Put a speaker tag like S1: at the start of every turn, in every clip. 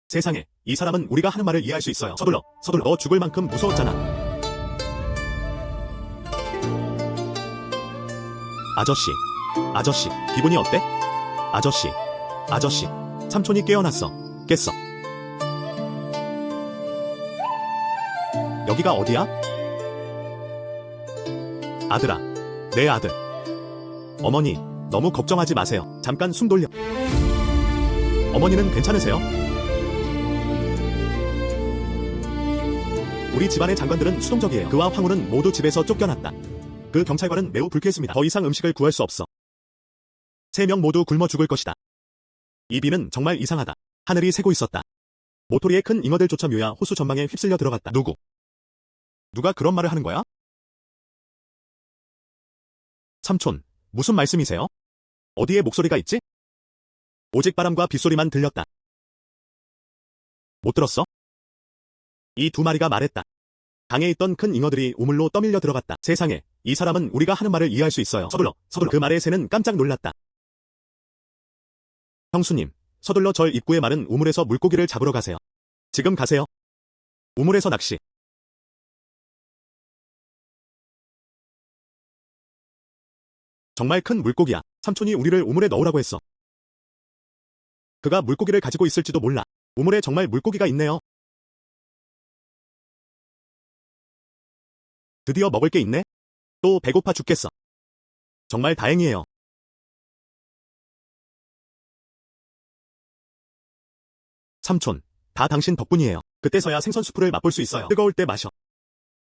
S1: 세상에, 이 사람은 우리가 하는 말을 이해할 수 있어요. 서둘러, 서둘러. 너 죽을 만큼 무서웠잖아. 아저씨, 아저씨, 기분이 어때? 아저씨, 아저씨. 삼촌이 깨어났어. 깼어. 여기가 어디야? 아들아, 내 아들. 어머니, 너무 걱정하지 마세요. 잠깐 숨 돌려. 어머니는 괜찮으세요? 우리 집안의 장관들은 수동적이에요. 그와 황홀은 모두 집에서 쫓겨났다. 그 경찰관은 매우 불쾌했습니다. 더 이상 음식을 구할 수 없어. 3명 모두 굶어 죽을 것이다. 이 비는 정말 이상하다. 하늘이 새고 있었다. 모토리의 큰 잉어들조차 묘야 호수 전망에 휩쓸려 들어갔다. 누가 그런 말을 하는 거야? 삼촌, 무슨 말씀이세요? 어디에 목소리가 있지? 오직 바람과 빗소리만 들렸다. 못 들었어? 이 2마리가 말했다. 강에 있던 큰 잉어들이 우물로 떠밀려 들어갔다. 세상에, 이 사람은 우리가 하는 말을 이해할 수 있어요. 서둘러, 서둘러. 그 말에 새는 깜짝 놀랐다. 형수님, 서둘러 절 입구에 마른 우물에서 물고기를 잡으러 가세요. 지금 가세요. 우물에서 낚시. 정말 큰 물고기야. 삼촌이 우리를 우물에 넣으라고 했어. 그가 물고기를 가지고 있을지도 몰라. 우물에 정말 물고기가 있네요. 드디어 먹을 게 있네? 또 배고파 죽겠어. 정말 다행이에요. 삼촌, 다 당신 덕분이에요. 그때서야 생선 수프를 맛볼 수 있어요. 뜨거울 때 마셔.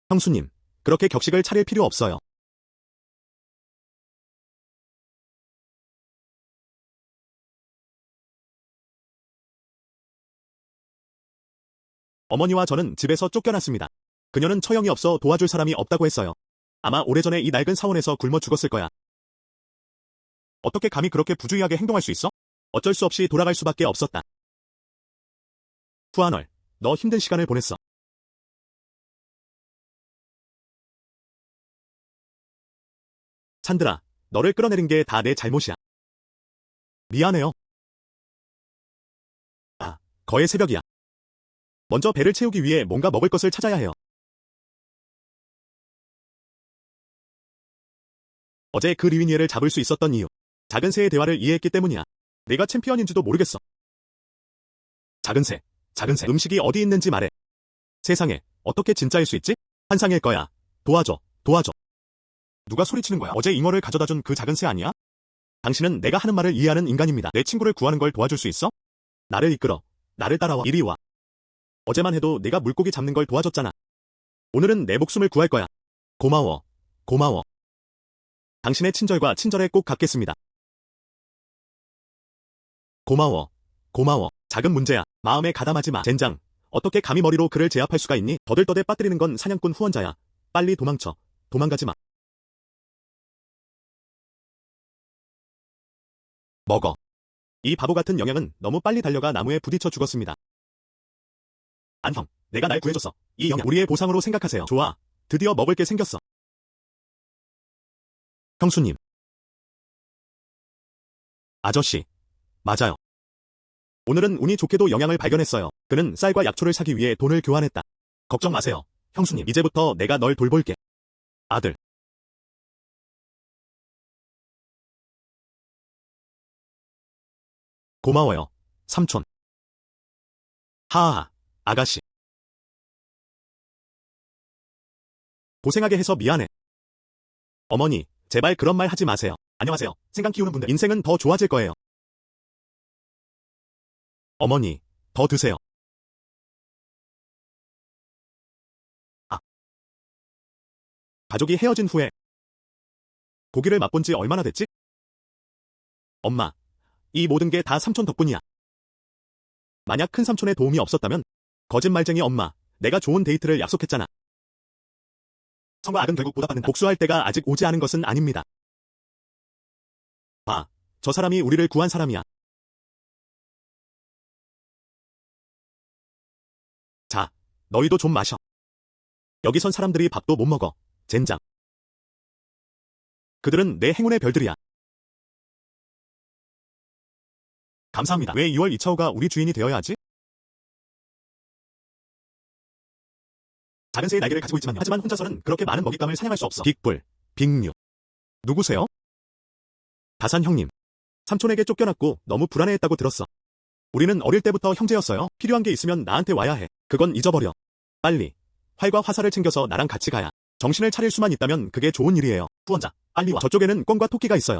S1: 형수님, 그렇게 격식을 차릴 필요 없어요. 어머니와 저는 집에서 쫓겨났습니다. 그녀는 처형이 없어 도와줄 사람이 없다고 했어요. 아마 오래전에 이 낡은 사원에서 굶어 죽었을 거야. 어떻게 감히 그렇게 부주의하게 행동할 수 있어? 어쩔 수 없이 돌아갈 수밖에 없었다. 푸아널, 너 힘든 시간을 보냈어. 찬드라, 너를 끌어내린 게 다 내 잘못이야. 미안해요. 아, 거의 새벽이야. 먼저 배를 채우기 위해 뭔가 먹을 것을 찾아야 해요. 어제 그 리위니에를 잡을 수 있었던 이유. 작은 새의 대화를 이해했기 때문이야. 내가 챔피언인지도 모르겠어. 작은 새, 작은 새. 음식이 어디 있는지 말해. 세상에, 어떻게 진짜일 수 있지? 환상일 거야. 도와줘, 도와줘. 누가 소리치는 거야? 어제 잉어를 가져다 준 그 작은 새 아니야? 당신은 내가 하는 말을 이해하는 인간입니다. 내 친구를 구하는 걸 도와줄 수 있어? 나를 이끌어. 나를 따라와. 이리 와. 어제만 해도 내가 물고기 잡는 걸 도와줬잖아. 오늘은 내 목숨을 구할 거야. 고마워. 고마워. 당신의 친절과 친절에 꼭 갚겠습니다. 고마워. 고마워. 작은 문제야. 마음에 가담하지 마. 젠장. 어떻게 감히 머리로 그를 제압할 수가 있니? 더들떠대 빠뜨리는 건 사냥꾼 후원자야. 빨리 도망쳐. 도망가지 마. 먹어. 이 바보 같은 영양은 너무 빨리 달려가 나무에 부딪혀 죽었습니다. 안형, 내가 날 구해줬어. 이 영양 우리의 보상으로 생각하세요. 좋아. 드디어 먹을 게 생겼어. 형수님. 아저씨. 맞아요. 오늘은 운이 좋게도 영양을 발견했어요. 그는 쌀과 약초를 사기 위해 돈을 교환했다. 걱정 마세요. 형수님, 이제부터 내가 널 돌볼게. 아들. 고마워요. 삼촌. 하하하. 아가씨. 고생하게 해서 미안해. 어머니, 제발 그런 말 하지 마세요. 안녕하세요. 생강 키우는 분들 인생은 더 좋아질 거예요. 어머니, 더 드세요. 아. 가족이 헤어진 후에 고기를 맛본 지 얼마나 됐지? 엄마, 이 모든 게 다 삼촌 덕분이야. 만약 큰 삼촌의 도움이 없었다면 거짓말쟁이 엄마, 내가 좋은 데이트를 약속했잖아. 성과 악은 결국 보답받는다. 복수할 때가 아직 오지 않은 것은 아닙니다. 봐, 저 사람이 우리를 구한 사람이야. 자, 너희도 좀 마셔. 여기 선 사람들이 밥도 못 먹어. 젠장. 그들은 내 행운의 별들이야. 감사합니다. 왜 2월 이차오가 우리 주인이 되어야 하지? 작은 새의 날개를 가지고 있지만요. 하지만 혼자서는 그렇게 많은 먹잇감을 사냥할 수 없어. 빅불, 빅류. 누구세요? 다산 형님. 삼촌에게 쫓겨났고 너무 불안해했다고 들었어. 우리는 어릴 때부터 형제였어요. 필요한 게 있으면 나한테 와야 해. 그건 잊어버려. 빨리. 활과 화살을 챙겨서 나랑 같이 가야. 정신을 차릴 수만 있다면 그게 좋은 일이에요. 후원자, 빨리 와. 저쪽에는 꿩과 토끼가 있어요.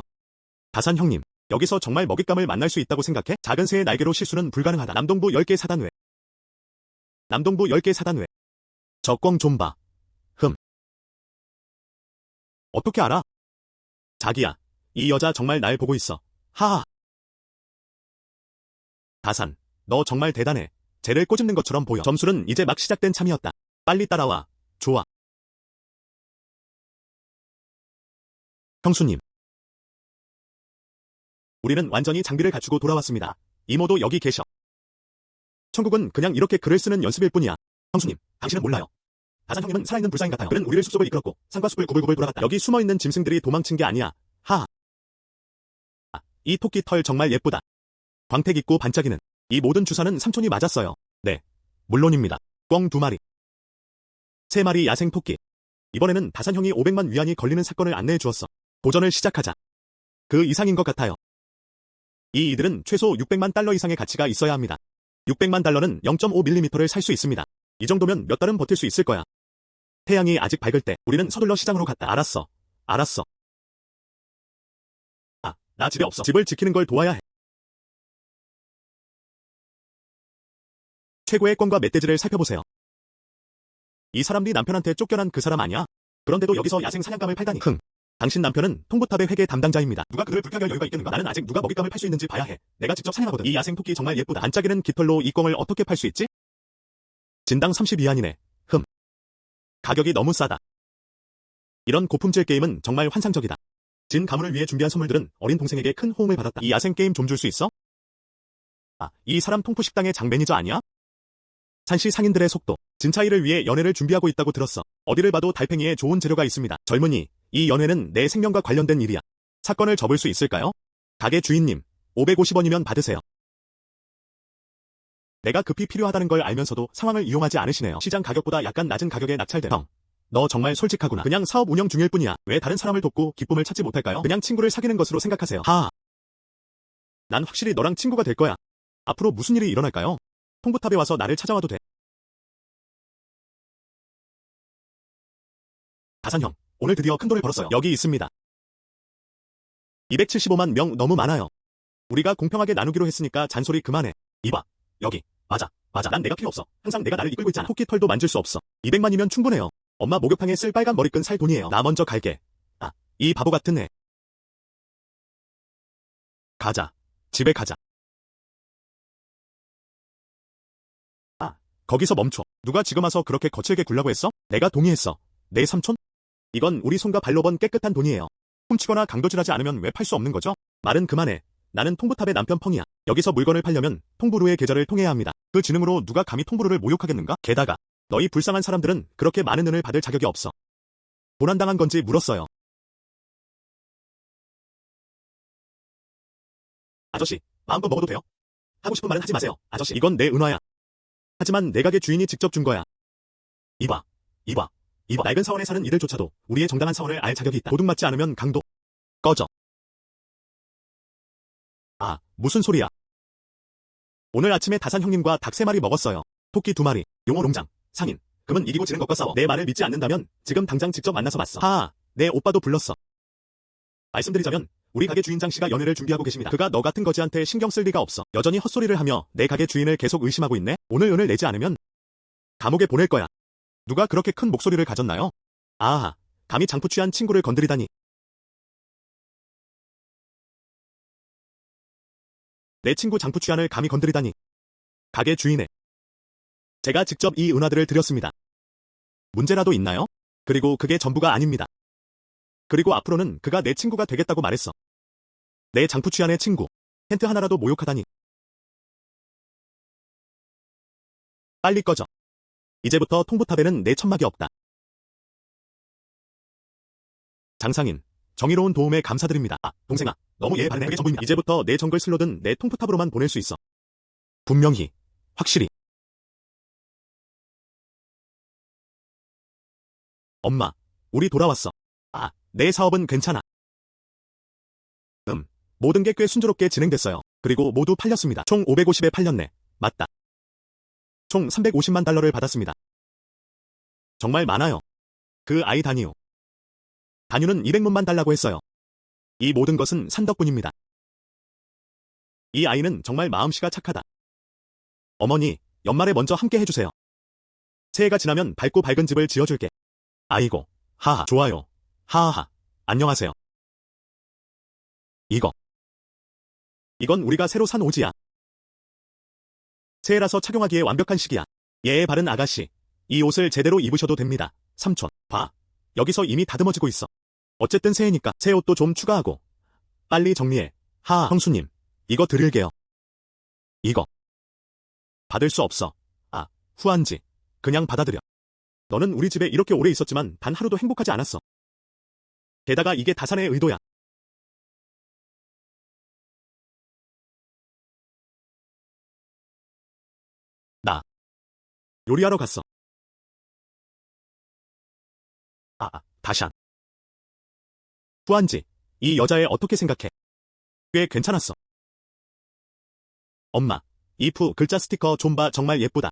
S1: 다산 형님. 여기서 정말 먹잇감을 만날 수 있다고 생각해? 작은 새의 날개로 실수는 불가능하다. 남동부 10개 사단외. 남동부 10개 사단외. 저 꿩 좀 봐. 어떻게 알아? 자기야. 이 여자 정말 날 보고 있어. 하하. 다산. 너 정말 대단해. 쟤를 꼬집는 것처럼 보여. 점술은 이제 막 시작된 참이었다. 빨리 따라와. 좋아. 형수님. 우리는 완전히 장비를 갖추고 돌아왔습니다. 이모도 여기 계셔. 천국은 그냥 이렇게 글을 쓰는 연습일 뿐이야. 형수님, 당신은 몰라요. 다산 형님은 살아있는 불사인 같아요. 그는 우리를 숲속을 이끌었고 산과 숲을 구불구불 돌아갔다. 여기 숨어있는 짐승들이 도망친 게 아니야. 하하. 이 토끼 털 정말 예쁘다. 광택 있고 반짝이는. 이 모든 주사는 삼촌이 맞았어요. 네, 물론입니다. 꿩 2마리. 3마리 야생 토끼. 이번에는 다산 형이 500만 위안이 걸리는 사건을 안내해 주었어. 도전을 시작하자. 그 이상인 것 같아요. 이 이들은 최소 600만 달러 이상의 가치가 있어야 합니다. 600만 달러는 0.5mm를 살 수 있습니다. 이 정도면 몇 달은 버틸 수 있을 거야. 태양이 아직 밝을 때 우리는 서둘러 시장으로 갔다. 알았어. 나 집에 없어. 집을 지키는 걸 도와야 해. 최고의 꿩과 멧돼지를 살펴보세요. 이 사람이 남편한테 쫓겨난 그 사람 아니야? 그런데도 여기서 야생 사냥감을 팔다니. 당신 남편은 통보탑의 회계 담당자입니다. 누가 그를 불쾌할 여유가 있겠는가? 나는 아직 누가 먹잇감을 팔 수 있는지 봐야 해. 내가 직접 사냥하거든. 이 야생 토끼 정말 예쁘다. 반짝이는 깃털로 이 꿩을 어떻게 팔 수 있지? 진당 32안이네. 가격이 너무 싸다. 이런 고품질 게임은 정말 환상적이다. 진 가문을 위해 준비한 선물들은 어린 동생에게 큰 호응을 받았다. 이 야생 게임 좀 줄 수 있어? 이 사람 통푸식당의 장 매니저 아니야? 산시 상인들의 속도. 진차이를 위해 연회를 준비하고 있다고 들었어. 어디를 봐도 달팽이에 좋은 재료가 있습니다. 젊은이, 이 연회는 내 생명과 관련된 일이야. 사건을 접을 수 있을까요? 가게 주인님, 550원이면 받으세요. 내가 급히 필요하다는 걸 알면서도 상황을 이용하지 않으시네요. 시장 가격보다 약간 낮은 가격에 낙찰된. 형, 너 정말 솔직하구나. 그냥 사업 운영 중일 뿐이야. 왜 다른 사람을 돕고 기쁨을 찾지 못할까요? 그냥 친구를 사귀는 것으로 생각하세요. 난 확실히 너랑 친구가 될 거야. 앞으로 무슨 일이 일어날까요? 통보탑에 와서 나를 찾아와도 돼. 다산 형, 오늘 드디어 큰돈을 벌었어요. 여기 있습니다. 275만 명 너무 많아요. 우리가 공평하게 나누기로 했으니까 잔소리 그만해. 이봐, 여기. 맞아. 난 내가 필요 없어. 항상 내가 나를 이끌고 있잖아. 토끼 털도 만질 수 없어. 200만이면 충분해요. 엄마 목욕탕에 쓸 빨간 머리끈 살 돈이에요. 나 먼저 갈게. 이 바보 같은 애. 가자. 집에 가자. 거기서 멈춰. 누가 지금 와서 그렇게 거칠게 굴라고 했어? 내가 동의했어. 내 삼촌? 이건 우리 손과 발로 번 깨끗한 돈이에요. 훔치거나 강도질하지 않으면 왜 팔 수 없는 거죠? 말은 그만해. 나는 통부탑의 남편 펑이야. 여기서 물건을 팔려면 통부루의 계좌를 통해야 합니다. 그 지능으로 누가 감히 통부루를 모욕하겠는가? 게다가 너희 불쌍한 사람들은 그렇게 많은 은을 받을 자격이 없어. 도난당한 건지 물었어요. 아저씨, 마음껏 먹어도 돼요? 하고 싶은 말은 하지 마세요. 아저씨, 이건 내 은화야. 하지만 내 가게 주인이 직접 준 거야. 이봐. 낡은 사원에 사는 이들조차도 우리의 정당한 사원을 알 자격이 있다. 도둑맞지 않으면 강도. 꺼져. 무슨 소리야. 오늘 아침에 다산 형님과 닭 3마리 먹었어요. 토끼 2마리, 용어 농장, 상인. 금은 이기고 지는 것과 싸워. 내 말을 믿지 않는다면 지금 당장 직접 만나서 맞서. 내 오빠도 불렀어. 말씀드리자면 우리 가게 주인장 씨가 연애를 준비하고 계십니다. 그가 너 같은 거지한테 신경 쓸 리가 없어. 여전히 헛소리를 하며 내 가게 주인을 계속 의심하고 있네. 오늘 은을 내지 않으면 감옥에 보낼 거야. 누가 그렇게 큰 목소리를 가졌나요? 감히 장푸 취한 친구를 건드리다니. 내 친구 장푸 취한을 감히 건드리다니. 가게 주인에. 제가 직접 이 은화들을 드렸습니다. 문제라도 있나요? 그리고 그게 전부가 아닙니다. 그리고 앞으로는 그가 내 친구가 되겠다고 말했어. 내 장푸 취한의 친구. 텐트 하나라도 모욕하다니. 빨리 꺼져. 이제부터 통부탑에는 내 천막이 없다. 장상인, 정의로운 도움에 감사드립니다. 동생아, 너무 예의 바르네. 그게 전부입니다. 이제부터 내 정글 슬로든 내 통부탑으로만 보낼 수 있어. 분명히, 확실히. 엄마, 우리 돌아왔어. 아, 내 사업은 괜찮아. 모든 게 꽤 순조롭게 진행됐어요. 그리고 모두 팔렸습니다. 총 550에 팔렸네. 맞다. 총 350만 달러를 받았습니다. 정말 많아요. 그 아이 다니요. 다뉴는 200만 달라고 했어요. 이 모든 것은 산 덕분입니다. 이 아이는 정말 마음씨가 착하다. 어머니, 연말에 먼저 함께 해주세요. 새해가 지나면 밝고 밝은 집을 지어줄게. 아이고, 하하, 좋아요. 하하하, 안녕하세요. 이건 우리가 새로 산 옷이야. 새해라서 착용하기에 완벽한 시기야. 예의 바른 아가씨, 이 옷을 제대로 입으셔도 됩니다. 삼촌, 봐. 여기서 이미 다듬어지고 있어. 어쨌든 새해니까 새 옷도 좀 추가하고. 빨리 정리해. 하하, 형수님, 이거 드릴게요. 이거 받을 수 없어. 아, 후한지. 그냥 받아들여. 너는 우리 집에 이렇게 오래 있었지만 단 하루도 행복하지 않았어. 게다가 이게 다산의 의도야. 나 요리하러 갔어. 다샨. 후한지, 이 여자애 어떻게 생각해? 꽤 괜찮았어. 엄마, 이 푸 글자 스티커 좀 봐, 정말 예쁘다.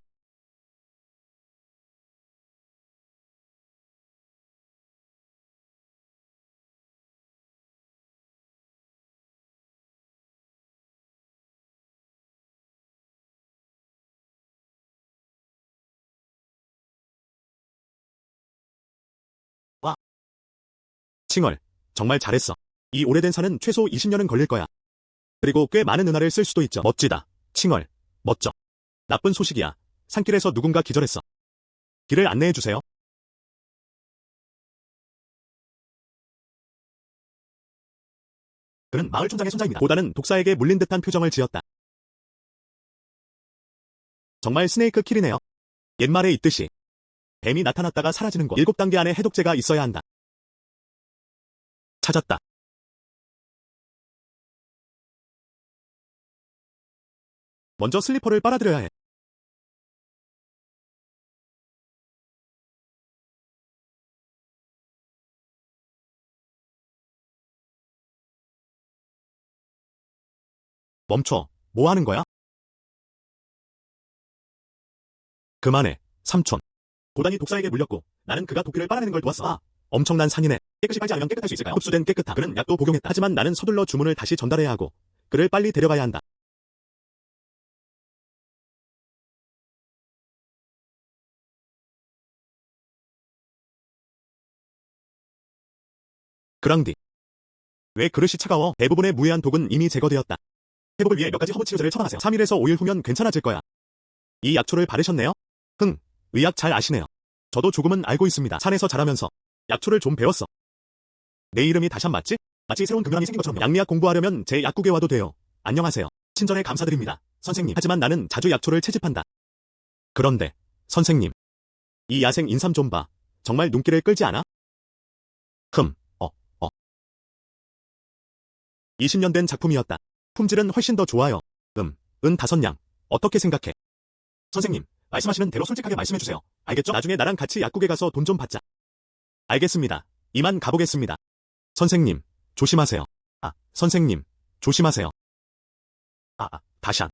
S1: 와, 칭얼, 정말 잘했어. 이 오래된 산은 최소 20년은 걸릴 거야. 그리고 꽤 많은 은하를 쓸 수도 있죠. 멋지다. 칭얼, 멋져. 나쁜 소식이야. 산길에서 누군가 기절했어. 길을 안내해주세요. 그는 마을 촌장의 손자입니다. 보다는 독사에게 물린 듯한 표정을 지었다. 정말 스네이크 킬이네요. 옛말에 있듯이 뱀이 나타났다가 사라지는 곳. 7단계 안에 해독제가 있어야 한다. 찾았다. 먼저 슬리퍼를 빨아들여야 해. 멈춰. 뭐 하는 거야? 그만해. 삼촌. 고단이 독사에게 물렸고 나는 그가 도피를 빨아내는 걸 도왔어. 아, 엄청난 산이네. 깨끗이 빨지 않으면 깨끗할 수 있을까요? 흡수된 깨끗함. 그는 약도 복용했다. 하지만 나는 서둘러 주문을 다시 전달해야 하고 그를 빨리 데려가야 한다. 그랑디. 왜 그릇이 차가워? 대부분의 무해한 독은 이미 제거되었다. 회복을 위해 몇 가지 허브 치료제를 처방하세요. 3일에서 5일 후면 괜찮아질 거야. 이 약초를 바르셨네요? 의학 잘 아시네요. 저도 조금은 알고 있습니다. 산에서 자라면서 약초를 좀 배웠어. 내 이름이 다샨 맞지? 마치 새로운 금연이 생긴 것처럼. 양리학 공부하려면 제 약국에 와도 돼요. 안녕하세요. 친절에 감사드립니다, 선생님. 하지만 나는 자주 약초를 채집한다. 그런데, 선생님. 이 야생 인삼 좀 봐. 정말 눈길을 끌지 않아? 흠, 20년 된 작품이었다. 품질은 훨씬 더 좋아요. 은 5냥. 어떻게 생각해? 선생님, 말씀하시는 대로 솔직하게 말씀해주세요. 알겠죠? 나중에 나랑 같이 약국에 가서 돈 좀 받자. 알겠습니다. 이만 가보겠습니다. 선생님, 조심하세요. 선생님, 조심하세요. 다샨.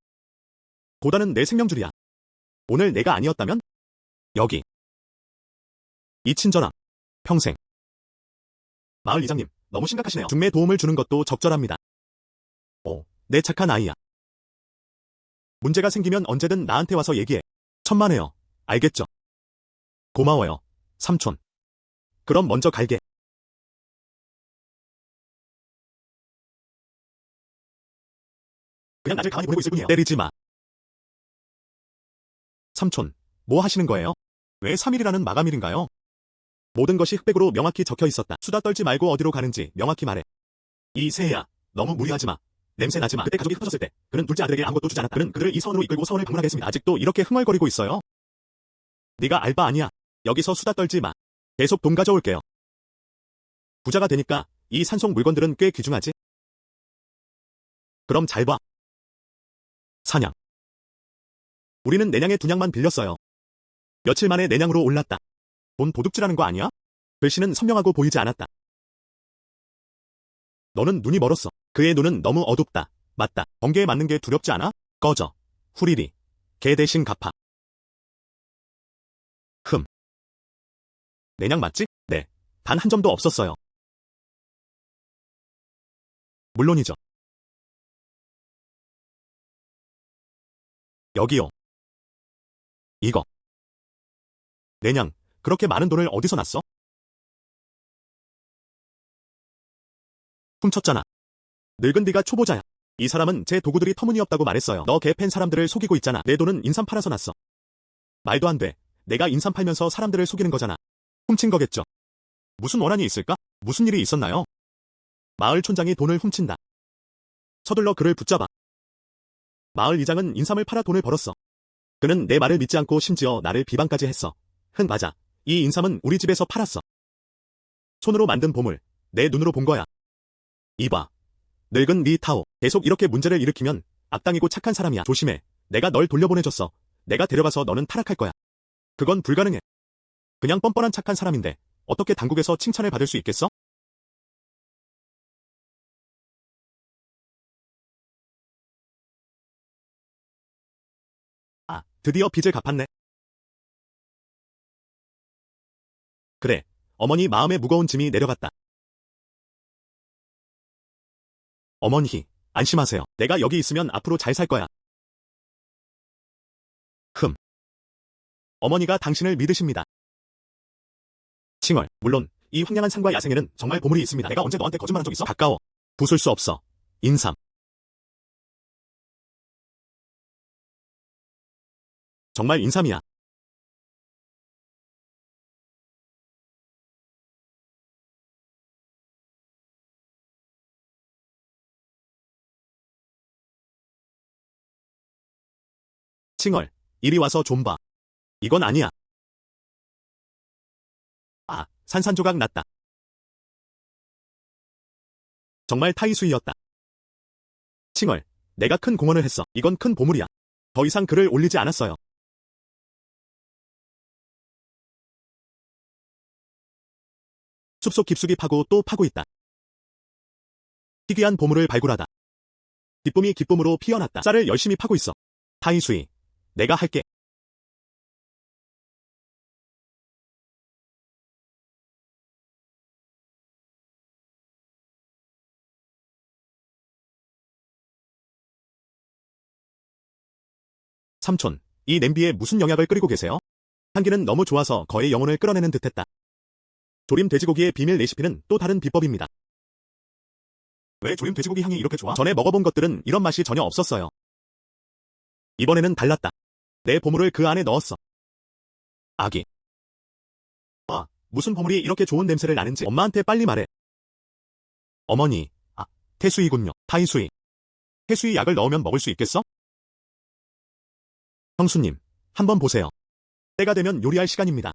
S1: 고다는 내 생명줄이야. 오늘 내가 아니었다면? 여기. 이 친절함. 평생. 마을 이장님, 너무 심각하시네요. 중매 도움을 주는 것도 적절합니다. 내 착한 아이야. 문제가 생기면 언제든 나한테 와서 얘기해. 천만에요. 알겠죠? 고마워요, 삼촌. 그럼 먼저 갈게. 그냥 나를 가만히 보내고 있을 뿐이에요. 때리지 마. 삼촌, 뭐 하시는 거예요? 왜 3일이라는 마감일인가요? 모든 것이 흑백으로 명확히 적혀 있었다. 수다 떨지 말고 어디로 가는지 명확히 말해. 이 새해야, 너무 무리하지 마. 냄새 나지 마. 그때 가족이 흩어졌을 때 그는 둘째 아들에게 아무것도 주지 않았다. 그는 그들을 이 서원으로 이끌고 서원을 방문하게 했습니다. 아직도 이렇게 흥얼거리고 있어요? 네가 알바 아니야. 여기서 수다 떨지 마. 계속 돈 가져올게요. 부자가 되니까 이 산속 물건들은 꽤 귀중하지? 그럼 잘 봐. 사냥. 우리는 내냥에 2냥만 빌렸어요. 며칠 만에 내냥으로 올랐다. 돈 도둑질하는 거 아니야? 글씨는 선명하고 보이지 않았다. 너는 눈이 멀었어. 그의 눈은 너무 어둡다. 맞다. 번개에 맞는 게 두렵지 않아? 꺼져. 후리리. 개 대신 갚아. 흠. 내냥 맞지? 네. 단 한 점도 없었어요. 물론이죠. 여기요. 이거. 내냥, 그렇게 많은 돈을 어디서 났어? 훔쳤잖아. 늙은 네가 초보자야. 이 사람은 제 도구들이 터무니없다고 말했어요. 너 개 팬 사람들을 속이고 있잖아. 내 돈은 인삼 팔아서 났어. 말도 안 돼. 내가 인삼 팔면서 사람들을 속이는 거잖아. 훔친 거겠죠. 무슨 원한이 있을까? 무슨 일이 있었나요? 마을 촌장이 돈을 훔친다. 서둘러 그를 붙잡아. 마을 이장은 인삼을 팔아 돈을 벌었어. 그는 내 말을 믿지 않고 심지어 나를 비방까지 했어. 맞아. 이 인삼은 우리 집에서 팔았어. 손으로 만든 보물. 내 눈으로 본 거야. 이봐. 늙은 리 타오. 계속 이렇게 문제를 일으키면 악당이고 착한 사람이야. 조심해. 내가 널 돌려보내줬어. 내가 데려가서 너는 타락할 거야. 그건 불가능해. 그냥 뻔뻔한 착한 사람인데 어떻게 당국에서 칭찬을 받을 수 있겠어? 아, 드디어 빚을 갚았네. 그래. 어머니 마음에 무거운 짐이 내려갔다. 어머니, 안심하세요. 내가 여기 있으면 앞으로 잘 살 거야. 흠. 어머니가 당신을 믿으십니다. 칭얼, 물론 이 황량한 산과 야생에는 정말 보물이 있습니다. 내가 언제 너한테 거짓말한 적 있어? 가까워. 부술 수 없어. 인삼. 정말 인삼이야. 칭얼, 이리 와서 좀 봐. 이건 아니야. 아, 산산조각 났다. 정말 타이수이였다. 칭얼, 내가 큰 공헌을 했어. 이건 큰 보물이야. 더 이상 글을 올리지 않았어요. 숲속 깊숙이 파고 또 파고 있다. 희귀한 보물을 발굴하다. 기쁨이 기쁨으로 피어났다. 쌀을 열심히 파고 있어. 타이수이, 내가 할게. 삼촌, 이 냄비에 무슨 영약을 끓이고 계세요? 향기는 너무 좋아서 거의 영혼을 끌어내는 듯했다. 조림 돼지고기의 비밀 레시피는 또 다른 비법입니다. 왜 조림 돼지고기 향이 이렇게 좋아? 전에 먹어본 것들은 이런 맛이 전혀 없었어요. 이번에는 달랐다. 내 보물을 그 안에 넣었어. 아기. 와, 무슨 보물이 이렇게 좋은 냄새를 나는지 엄마한테 빨리 말해. 어머니, 태수이군요. 타이수이. 태수이 약을 넣으면 먹을 수 있겠어? 형수님, 한번 보세요. 때가 되면 요리할 시간입니다.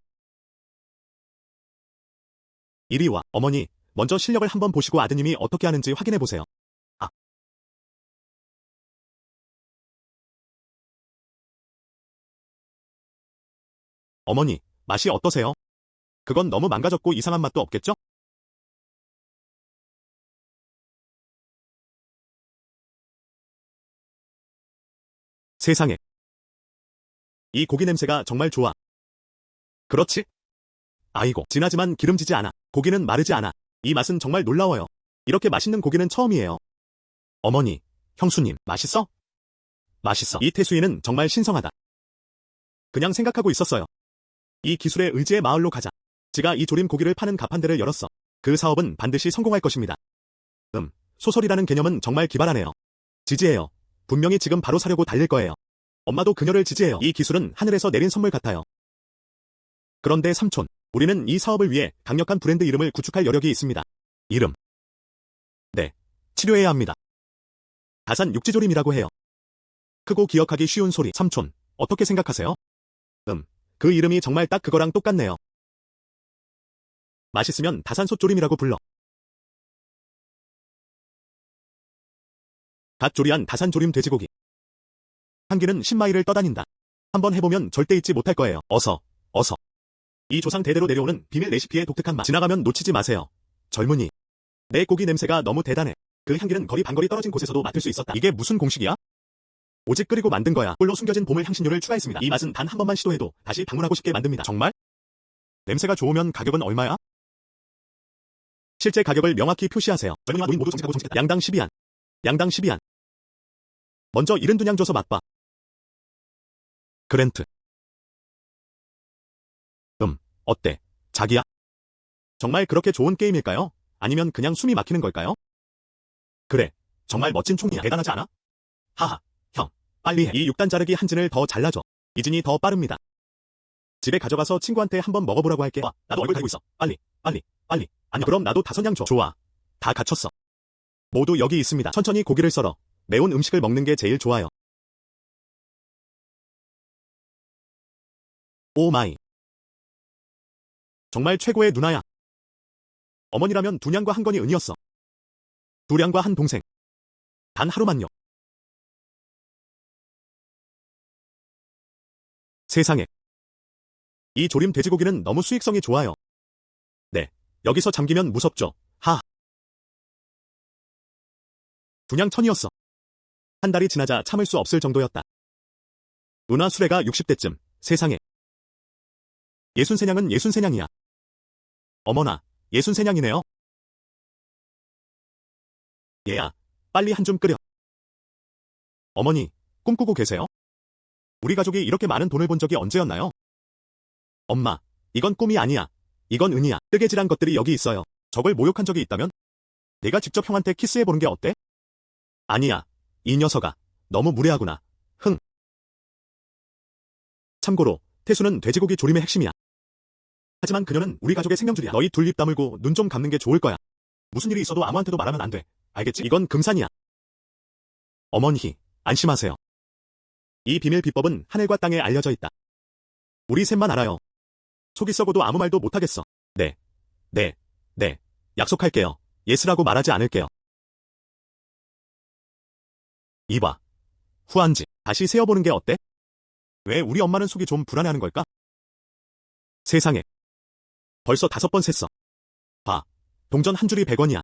S1: 이리 와, 어머니, 먼저 실력을 한번 보시고 아드님이 어떻게 하는지 확인해 보세요. 아, 어머니, 맛이 어떠세요? 그건 너무 망가졌고 이상한 맛도 없겠죠? 세상에. 이 고기 냄새가 정말 좋아. 그렇지? 아이고, 진하지만 기름지지 않아. 고기는 마르지 않아. 이 맛은 정말 놀라워요. 이렇게 맛있는 고기는 처음이에요. 어머니, 형수님, 맛있어? 맛있어. 이 태수이는 정말 신성하다. 그냥 생각하고 있었어요. 이 기술에 의지의 마을로 가자. 지가 이 조림 고기를 파는 가판대를 열었어. 그 사업은 반드시 성공할 것입니다. 소설이라는 개념은 정말 기발하네요. 지지해요. 분명히 지금 바로 사려고 달릴 거예요. 엄마도 그녀를 지지해요. 이 기술은 하늘에서 내린 선물 같아요. 그런데 삼촌, 우리는 이 사업을 위해 강력한 브랜드 이름을 구축할 여력이 있습니다. 이름. 네, 치료해야 합니다. 다산 육지조림이라고 해요. 크고 기억하기 쉬운 소리. 삼촌, 어떻게 생각하세요? 그 이름이 정말 딱 그거랑 똑같네요. 맛있으면 다산솥조림이라고 불러. 갓 조리한 다산조림 돼지고기. 향기는 10마일을 떠다닌다. 한번 해보면 절대 잊지 못할 거예요. 어서, 어서. 이 조상 대대로 내려오는 비밀 레시피의 독특한 맛. 지나가면 놓치지 마세요. 젊은이. 내 고기 냄새가 너무 대단해. 그 향기는 거리 반거리 떨어진 곳에서도 맡을 수 있었다. 이게 무슨 공식이야? 오직 끓이고 만든 거야. 꿀로 숨겨진 보물 향신료를 추가했습니다. 이 맛은 단 한 번만 시도해도 다시 방문하고 싶게 만듭니다. 정말? 냄새가 좋으면 가격은 얼마야? 실제 가격을 명확히 표시하세요. 젊은이와 노인 모두 정직하고 정직했다. 양당 12안. 양당 12안. 먼저 72냥 줘서 맛봐. 그랜트. 어때? 자기야? 정말 그렇게 좋은 게임일까요? 아니면 그냥 숨이 막히는 걸까요? 그래. 정말 멋진 총이야. 대단하지 않아? 하하. 형. 빨리 해. 이 6단 자르기 한 진을 더 잘라줘. 이 진이 더 빠릅니다. 집에 가져가서 친구한테 한번 먹어보라고 할게. 와, 나도 얼굴 가리고 있어. 빨리. 아니요. 그럼 나도 5냥 줘. 좋아. 다 갖췄어. 모두 여기 있습니다. 천천히 고기를 썰어. 매운 음식을 먹는 게 제일 좋아요. 오 마이. 정말 최고의 누나야. 어머니라면 2냥과 한 건이 은이었어. 2냥과 한 동생. 단 하루만요. 세상에. 이 조림 돼지고기는 너무 수익성이 좋아요. 네. 여기서 잠기면 무섭죠. 하. 2냥 1000이었어. 한 달이 지나자 참을 수 없을 정도였다. 은하 수레가 60대쯤. 세상에. 63냥은 63냥이야. 어머나, 63냥이네요. 얘야, 빨리 한 줌 끓여. 어머니, 꿈꾸고 계세요? 우리 가족이 이렇게 많은 돈을 본 적이 언제였나요? 엄마, 이건 꿈이 아니야. 이건 은이야. 뜨개질한 것들이 여기 있어요. 저걸 모욕한 적이 있다면? 내가 직접 형한테 키스해보는 게 어때? 아니야. 이 녀석아. 너무 무례하구나. 흥. 참고로, 태수는 돼지고기 조림의 핵심이야. 하지만 그녀는 우리 가족의 생명줄이야. 너희 둘 입 다물고 눈 좀 감는 게 좋을 거야. 무슨 일이 있어도 아무한테도 말하면 안 돼. 알겠지? 이건 금산이야. 어머니, 안심하세요. 이 비밀 비법은 하늘과 땅에 알려져 있다. 우리 셋만 알아요. 속이 썩어도 아무 말도 못하겠어. 네. 약속할게요. 예스라고 말하지 않을게요. 이봐. 후한지, 다시 세어보는 게 어때? 왜 우리 엄마는 속이 좀 불안해하는 걸까? 세상에. 벌써 5번 셌어. 봐. 동전 한 줄이 100원이야.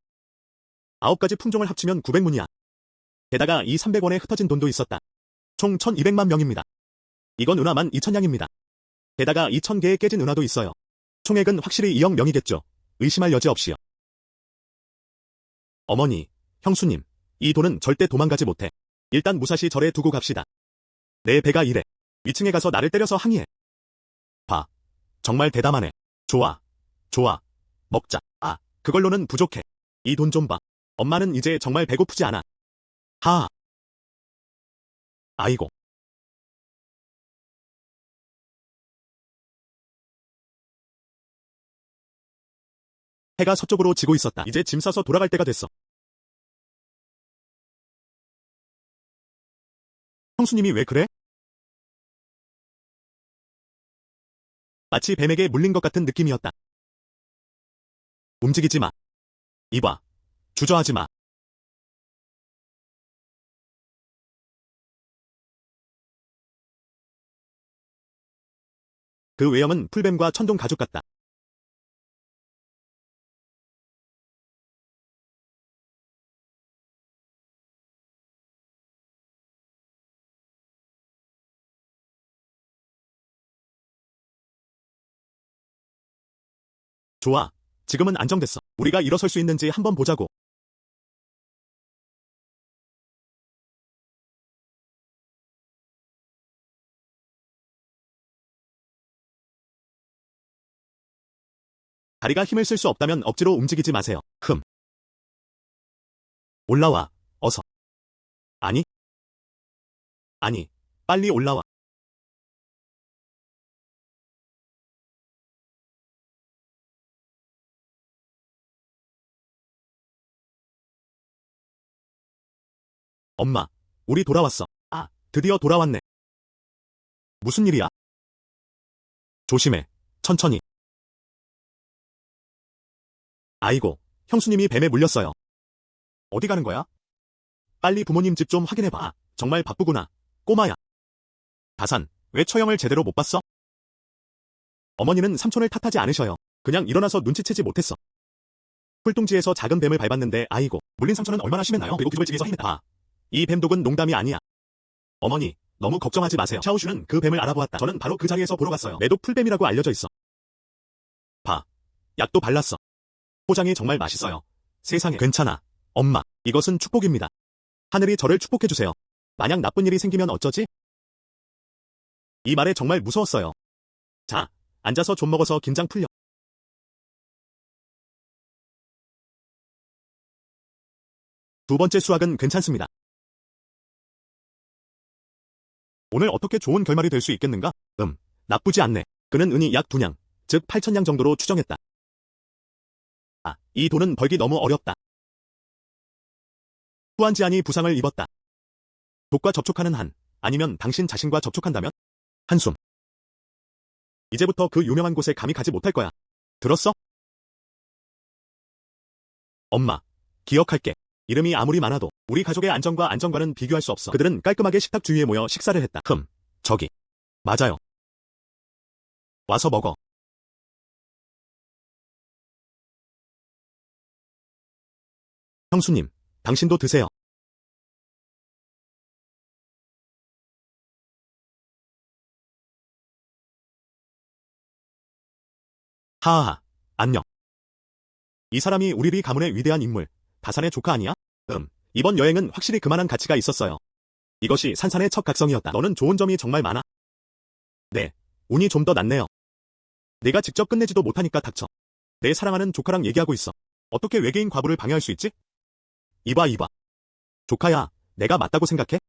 S1: 9가지 품종을 합치면 900문이야. 게다가 이 300원에 흩어진 돈도 있었다. 총 1200만 명입니다. 이건 은하만 2000냥입니다. 게다가 2000개의 깨진 은하도 있어요. 총액은 확실히 2억 명이겠죠. 의심할 여지 없이요. 어머니, 형수님, 이 돈은 절대 도망가지 못해. 일단 무사시 절에 두고 갑시다. 내 배가 이래. 위층에 가서 나를 때려서 항의해. 봐. 정말 대담하네. 좋아. 먹자. 아, 그걸로는 부족해. 이 돈 좀 봐. 엄마는 이제 정말 배고프지 않아. 하하. 아이고. 해가 서쪽으로 지고 있었다. 이제 짐 싸서 돌아갈 때가 됐어. 형수님이 왜 그래? 마치 뱀에게 물린 것 같은 느낌이었다. 움직이지 마. 이봐. 주저하지 마. 그 외형은 풀뱀과 천둥 가죽 같다. 좋아. 지금은 안정됐어. 우리가 일어설 수 있는지 한번 보자고. 다리가 힘을 쓸 수 없다면 억지로 움직이지 마세요. 올라와. 어서. 아니, 빨리 올라와. 엄마, 우리 돌아왔어. 아, 드디어 돌아왔네. 무슨 일이야? 조심해. 천천히. 아이고, 형수님이 뱀에 물렸어요. 어디 가는 거야? 빨리 부모님 집 좀 확인해봐. 아, 정말 바쁘구나. 꼬마야. 다산, 왜 처형을 제대로 못 봤어? 어머니는 삼촌을 탓하지 않으셔요. 그냥 일어나서 눈치채지 못했어. 풀뚱지에서 작은 뱀을 밟았는데 아이고, 물린 상처는 얼마나 심했나요? 그리고 뒤집어지기서 힘냈다. 봐. 이 뱀독은 농담이 아니야. 어머니, 너무 걱정하지 마세요. 샤오슈는 그 뱀을 알아보았다. 저는 바로 그 자리에서 보러 갔어요. 매독 풀뱀이라고 알려져 있어. 봐. 약도 발랐어. 포장이 정말 맛있어요. 세상에. 괜찮아. 엄마, 이것은 축복입니다. 하늘이 저를 축복해주세요. 만약 나쁜 일이 생기면 어쩌지? 이 말에 정말 무서웠어요. 자, 앉아서 좀 먹어서 긴장 풀려. 두 번째 수학은 괜찮습니다. 오늘 어떻게 좋은 결말이 될 수 있겠는가? 나쁘지 않네. 그는 은이 약 2냥, 즉 8,000냥 정도로 추정했다. 아, 이 돈은 벌기 너무 어렵다. 후안지안이 부상을 입었다. 독과 접촉하는 한, 아니면 당신 자신과 접촉한다면? 한숨. 이제부터 그 유명한 곳에 감히 가지 못할 거야. 들었어? 엄마, 기억할게. 이름이 아무리 많아도 우리 가족의 안정과는 비교할 수 없어. 그들은 깔끔하게 식탁 주위에 모여 식사를 했다. 저기. 맞아요. 와서 먹어. 형수님, 당신도 드세요. 하하하, 안녕. 이 사람이 우리 가문의 위대한 인물, 다산의 조카 아니야? 이번 여행은 확실히 그만한 가치가 있었어요. 이것이 산산의 첫 각성이었다. 너는 좋은 점이 정말 많아. 네, 운이 좀 더 낫네요. 내가 직접 끝내지도 못하니까 닥쳐. 내 사랑하는 조카랑 얘기하고 있어. 어떻게 외계인 과부를 방해할 수 있지? 이봐. 조카야, 내가 맞다고 생각해?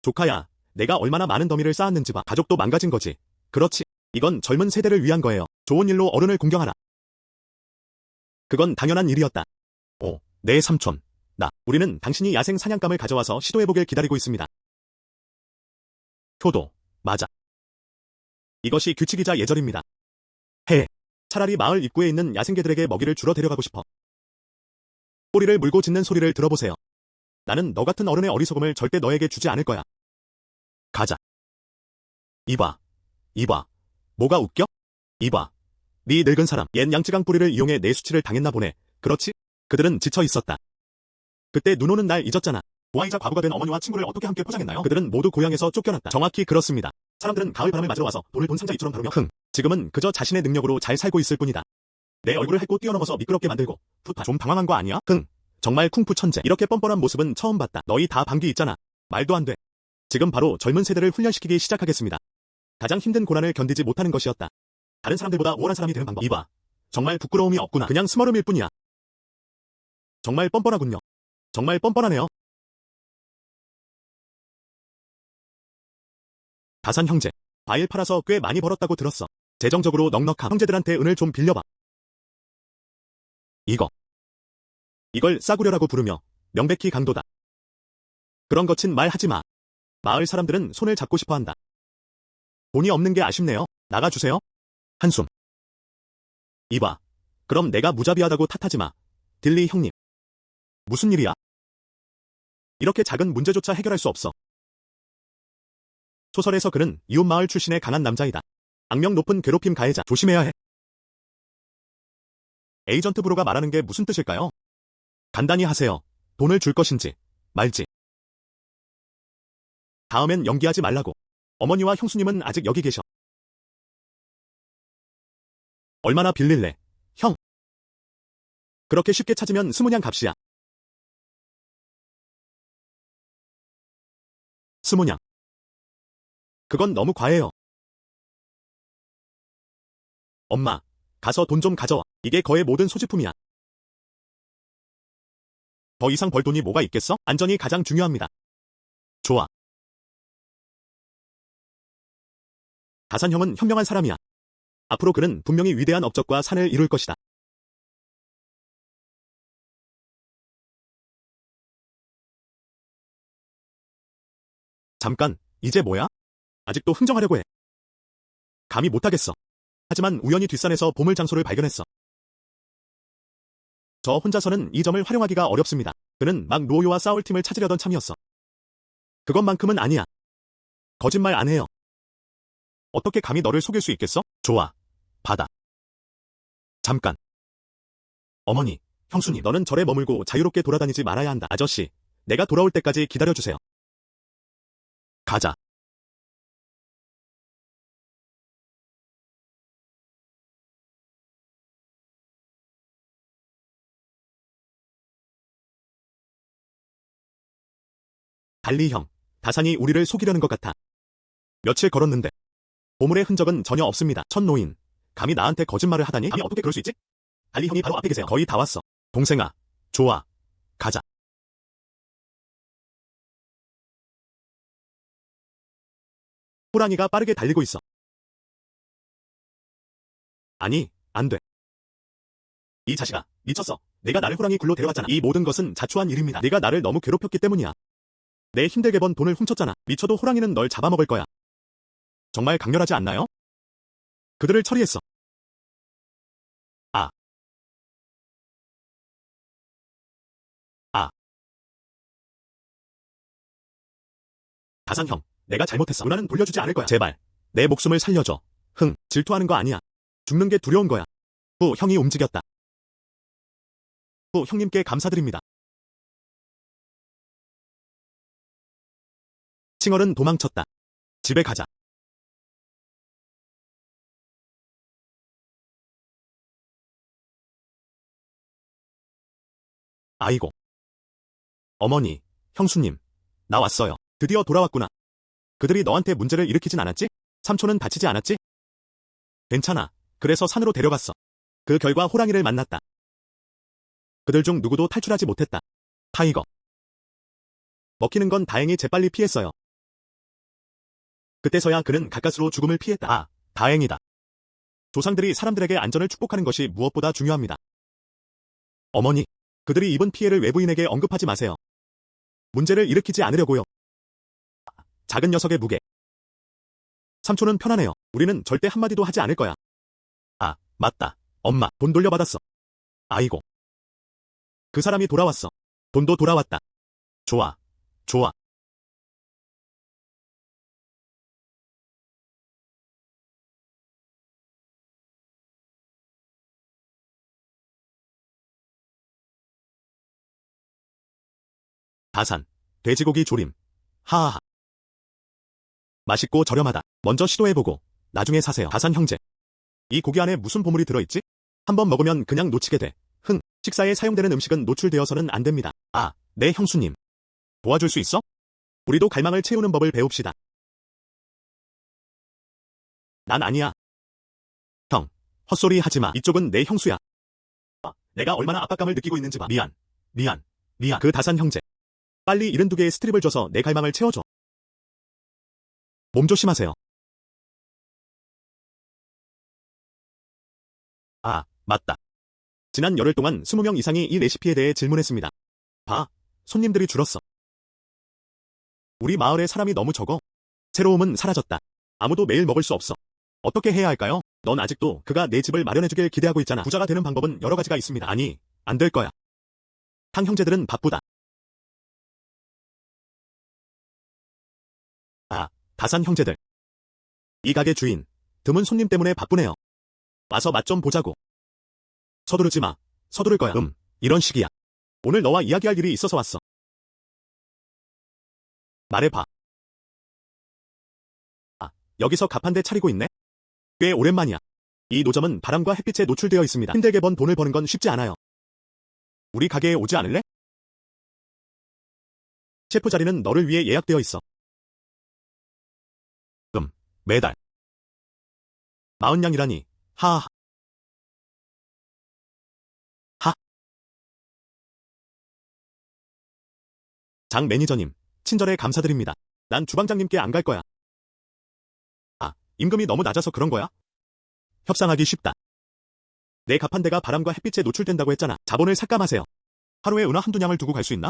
S1: 조카야, 내가 얼마나 많은 더미를 쌓았는지 봐. 가족도 망가진 거지. 그렇지. 이건 젊은 세대를 위한 거예요. 좋은 일로 어른을 공경하라. 그건 당연한 일이었다. 오, 네 삼촌. 우리는 당신이 야생 사냥감을 가져와서 시도해보길 기다리고 있습니다. 효도, 맞아. 이것이 규칙이자 예절입니다. 차라리 마을 입구에 있는 야생개들에게 먹이를 주러 데려가고 싶어. 꼬리를 물고 짖는 소리를 들어보세요. 나는 너 같은 어른의 어리석음을 절대 너에게 주지 않을 거야. 가자. 이봐. 뭐가 웃겨? 이봐. 네 늙은 사람, 옛 양쯔강 뿌리를 이용해 내 수치를 당했나 보네. 그렇지? 그들은 지쳐 있었다. 그때 눈 오는 날 잊었잖아. 고아이자 과부가 된 어머니와 친구를 어떻게 함께 포장했나요? 그들은 모두 고향에서 쫓겨났다. 정확히 그렇습니다. 사람들은 가을 바람을 맞으러 와서 돈을 돈 상자 입처럼 다루며 지금은 그저 자신의 능력으로 잘 살고 있을 뿐이다. 내 얼굴을 핥고 뛰어넘어서 미끄럽게 만들고 좀 당황한 거 아니야? 정말 쿵푸 천재. 이렇게 뻔뻔한 모습은 처음 봤다. 너희 다 방귀 있잖아. 말도 안 돼. 지금 바로 젊은 세대를 훈련시키기 시작하겠습니다. 가장 힘든 고난을 견디지 못하는 것이었다. 다른 사람들보다 우월한 사람이 되는 방법. 이봐. 정말 부끄러움이 없구나. 그냥 스머름일 뿐이야. 정말 뻔뻔하군요. 정말 뻔뻔하네요. 다산 형제. 과일 팔아서 꽤 많이 벌었다고 들었어. 재정적으로 넉넉함. 형제들한테 은을 좀 빌려봐. 이걸 싸구려라고 부르며 명백히 강도다. 그런 거친 말 하지 마. 마을 사람들은 손을 잡고 싶어 한다. 돈이 없는 게 아쉽네요. 나가주세요. 한숨. 이봐. 그럼 내가 무자비하다고 탓하지 마. 딜리 형님. 무슨 일이야? 이렇게 작은 문제조차 해결할 수 없어. 소설에서 그는 이웃마을 출신의 강한 남자이다. 악명 높은 괴롭힘 가해자. 조심해야 해. 에이전트 브로가 말하는 게 무슨 뜻일까요? 간단히 하세요. 돈을 줄 것인지 말지. 다음엔 연기하지 말라고. 어머니와 형수님은 아직 여기 계셔. 얼마나 빌릴래? 형. 그렇게 쉽게 찾으면 20냥 값이야. 20냥. 그건 너무 과해요. 엄마, 가서 돈 좀 가져와. 이게 거의 모든 소지품이야. 더 이상 벌 돈이 뭐가 있겠어? 안전이 가장 중요합니다. 좋아. 다산 형은 현명한 사람이야. 앞으로 그는 분명히 위대한 업적과 산을 이룰 것이다. 잠깐, 이제 뭐야? 아직도 흥정하려고 해. 감히 못하겠어. 하지만 우연히 뒷산에서 보물 장소를 발견했어. 저 혼자서는 이 점을 활용하기가 어렵습니다. 그는 막 루오요와 싸울 팀을 찾으려던 참이었어. 그것만큼은 아니야. 거짓말 안 해요. 어떻게 감히 너를 속일 수 있겠어? 좋아. 받아. 잠깐. 어머니, 형수님, 너는 절에 머물고 자유롭게 돌아다니지 말아야 한다. 아저씨, 내가 돌아올 때까지 기다려주세요. 가자. 달리 형, 다산이 우리를 속이려는 것 같아. 며칠 걸었는데 보물의 흔적은 전혀 없습니다. 첫 노인, 감히 나한테 거짓말을 하다니? 감히 어떻게 그럴 수 있지? 달리 형이 바로 앞에 계세요. 거의 다 왔어. 동생아, 좋아. 가자. 호랑이가 빠르게 달리고 있어. 아니, 안 돼. 이 자식아, 미쳤어. 내가 나를 호랑이 굴로 데려갔잖아. 이 모든 것은 자초한 일입니다. 네가 나를 너무 괴롭혔기 때문이야. 내 힘들게 번 돈을 훔쳤잖아. 미쳐도 호랑이는 널 잡아먹을 거야. 정말 강렬하지 않나요? 그들을 처리했어. 아, 아. 다산 형, 내가 잘못했어. 누나는 돌려주지 않을 거야. 제발, 내 목숨을 살려줘. 흥, 질투하는 거 아니야. 죽는 게 두려운 거야. 형이 움직였다. 형님께 감사드립니다. 칭얼은 도망쳤다. 집에 가자. 아이고. 어머니, 형수님, 나 왔어요. 드디어 돌아왔구나. 그들이 너한테 문제를 일으키진 않았지? 삼촌은 다치지 않았지? 괜찮아. 그래서 산으로 데려갔어. 그 결과 호랑이를 만났다. 그들 중 누구도 탈출하지 못했다. 타이거. 먹히는 건 다행히 재빨리 피했어요. 그때서야 그는 가까스로 죽음을 피했다. 아, 다행이다. 조상들이 사람들에게 안전을 축복하는 것이 무엇보다 중요합니다. 어머니, 그들이 입은 피해를 외부인에게 언급하지 마세요. 문제를 일으키지 않으려고요. 작은 녀석의 무게. 삼촌은 편하네요. 우리는 절대 한마디도 하지 않을 거야. 아, 맞다. 엄마, 돈 돌려받았어. 아이고. 그 사람이 돌아왔어. 돈도 돌아왔다. 좋아. 좋아. 다산. 돼지고기 조림. 하하하. 맛있고 저렴하다. 먼저 시도해보고 나중에 사세요. 다산 형제. 이 고기 안에 무슨 보물이 들어있지? 한번 먹으면 그냥 놓치게 돼. 흥, 식사에 사용되는 음식은 노출되어서는 안 됩니다. 아, 네 형수님. 도와줄 수 있어? 우리도 갈망을 채우는 법을 배웁시다. 난 아니야. 형, 헛소리 하지 마. 이쪽은 내 형수야. 내가 얼마나 압박감을 느끼고 있는지 봐. 미안. 그 다산 형제. 빨리 72개의 스트립을 줘서 내 갈망을 채워줘. 몸 조심하세요. 아, 맞다. 지난 열흘 동안 20명 이상이 이 레시피에 대해 질문했습니다. 봐, 손님들이 줄었어. 우리 마을에 사람이 너무 적어. 새로움은 사라졌다. 아무도 매일 먹을 수 없어. 어떻게 해야 할까요? 넌 아직도 그가 내 집을 마련해주길 기대하고 있잖아. 부자가 되는 방법은 여러 가지가 있습니다. 아니, 안 될 거야. 탕 형제들은 바쁘다. 아, 다산 형제들. 이 가게 주인, 드문 손님 때문에 바쁘네요. 와서 맛 좀 보자고. 서두르지 마. 서두를 거야. 이런 식이야. 오늘 너와 이야기할 일이 있어서 왔어. 말해봐. 아, 여기서 갑판대 차리고 있네? 꽤 오랜만이야. 이 노점은 바람과 햇빛에 노출되어 있습니다. 힘들게 번 돈을 버는 건 쉽지 않아요. 우리 가게에 오지 않을래? 셰프 자리는 너를 위해 예약되어 있어. 매달. 40냥이라니. 하하. 하. 장 매니저님, 친절에 감사드립니다. 난 주방장님께 안 갈 거야. 아, 임금이 너무 낮아서 그런 거야? 협상하기 쉽다. 내 갑판대가 바람과 햇빛에 노출된다고 했잖아. 자본을 삭감하세요. 하루에 은화 한두 냥을 두고 갈 수 있나?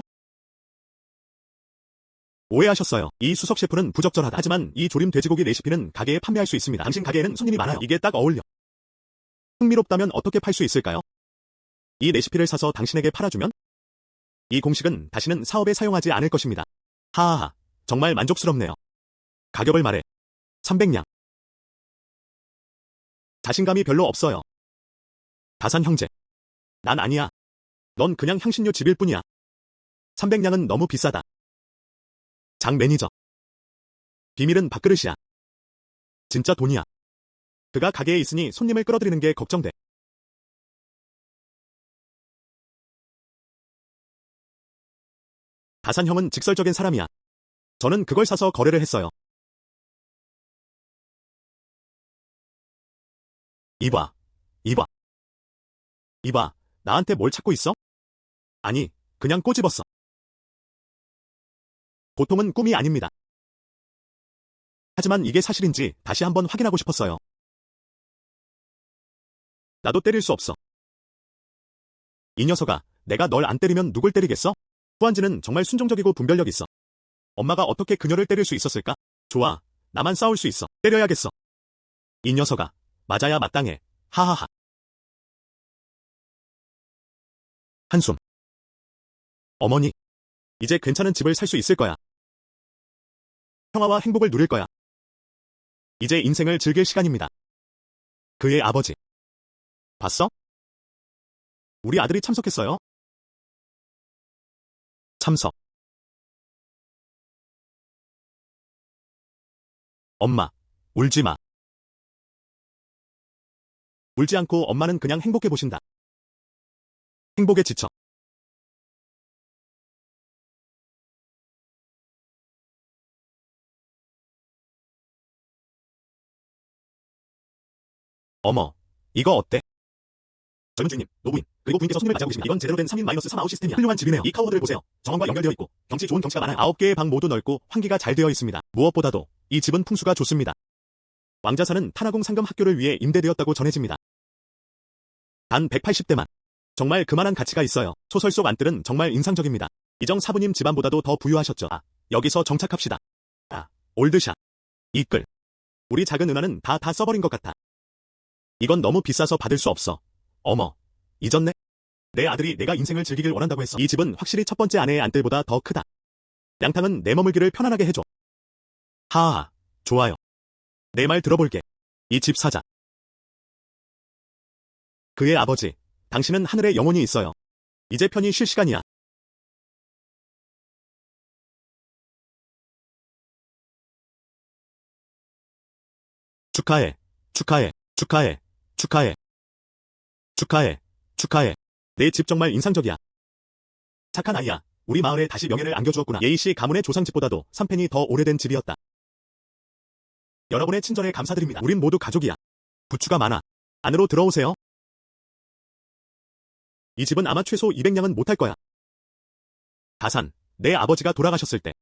S1: 오해하셨어요. 이 수석 셰프는 부적절하다. 하지만 이 조림 돼지고기 레시피는 가게에 판매할 수 있습니다. 당신 가게에는 손님이 많아요. 이게 딱 어울려. 흥미롭다면 어떻게 팔 수 있을까요? 이 레시피를 사서 당신에게 팔아주면? 이 공식은 다시는 사업에 사용하지 않을 것입니다. 하하하. 정말 만족스럽네요. 가격을 말해. 300냥. 자신감이 별로 없어요. 다산 형제. 난 아니야. 넌 그냥 향신료 집일 뿐이야. 300냥은 너무 비싸다. 장 매니저. 비밀은 밥그릇이야. 진짜 돈이야. 그가 가게에 있으니 손님을 끌어들이는 게 걱정돼. 다산 형은 직설적인 사람이야. 저는 그걸 사서 거래를 했어요. 이봐, 이봐, 이봐, 나한테 뭘 찾고 있어? 아니, 그냥 꼬집었어. 보통은 꿈이 아닙니다. 하지만 이게 사실인지 다시 한번 확인하고 싶었어요. 나도 때릴 수 없어. 이 녀석아, 내가 널 안 때리면 누굴 때리겠어? 후안지는 정말 순종적이고 분별력 있어. 엄마가 어떻게 그녀를 때릴 수 있었을까? 좋아, 나만 싸울 수 있어. 때려야겠어. 이 녀석아, 맞아야 마땅해. 하하하. 한숨. 어머니, 이제 괜찮은 집을 살 수 있을 거야. 평화와 행복을 누릴 거야. 이제 인생을 즐길 시간입니다. 그의 아버지. 봤어? 우리 아들이 참석했어요. 참석. 엄마, 울지 마. 울지 않고 엄마는 그냥 행복해 보신다. 행복에 지쳐. 어머, 이거 어때? 젊은 주인님, 노부인, 그리고 부인께서 손님을 맞이하고 계십니다. 이건 제대로 된 3인-3아웃 시스템이야. 훌륭한 집이네요. 이 카우어들을 보세요. 정원과 연결되어 있고 경치 좋은 경치가 많아요. 9개의 방 모두 넓고 환기가 잘 되어 있습니다. 무엇보다도 이 집은 풍수가 좋습니다. 왕자사는 타나공 상금 학교를 위해 임대되었다고 전해집니다. 단 180대만. 정말 그만한 가치가 있어요. 소설 속 안뜰은 정말 인상적입니다. 이정 사부님 집안보다도 더 부유하셨죠. 여기서 정착합시다. 올드샷. 이끌. 우리 작은 은하는 다 써버린 것 같아. 이건 너무 비싸서 받을 수 없어. 어머, 잊었네? 내 아들이 내가 인생을 즐기길 원한다고 했어. 이 집은 확실히 첫 번째 아내의 안뜰보다 더 크다. 양탕은 내 머물기를 편안하게 해줘. 하하, 좋아요. 내 말 들어볼게. 이 집 사자. 그의 아버지, 당신은 하늘에 영원히 있어요. 이제 편히 쉴 시간이야. 축하해, 축하해, 축하해, 축하해, 축하해, 축하해. 내 집 정말 인상적이야. 착한 아이야. 우리 마을에 다시 명예를 안겨주었구나. 예이씨 가문의 조상집보다도 3펜이 더 오래된 집이었다. 여러분의 친절에 감사드립니다. 우린 모두 가족이야. 부추가 많아. 안으로 들어오세요. 이 집은 아마 최소 200냥은 못할 거야. 다산, 내 아버지가 돌아가셨을 때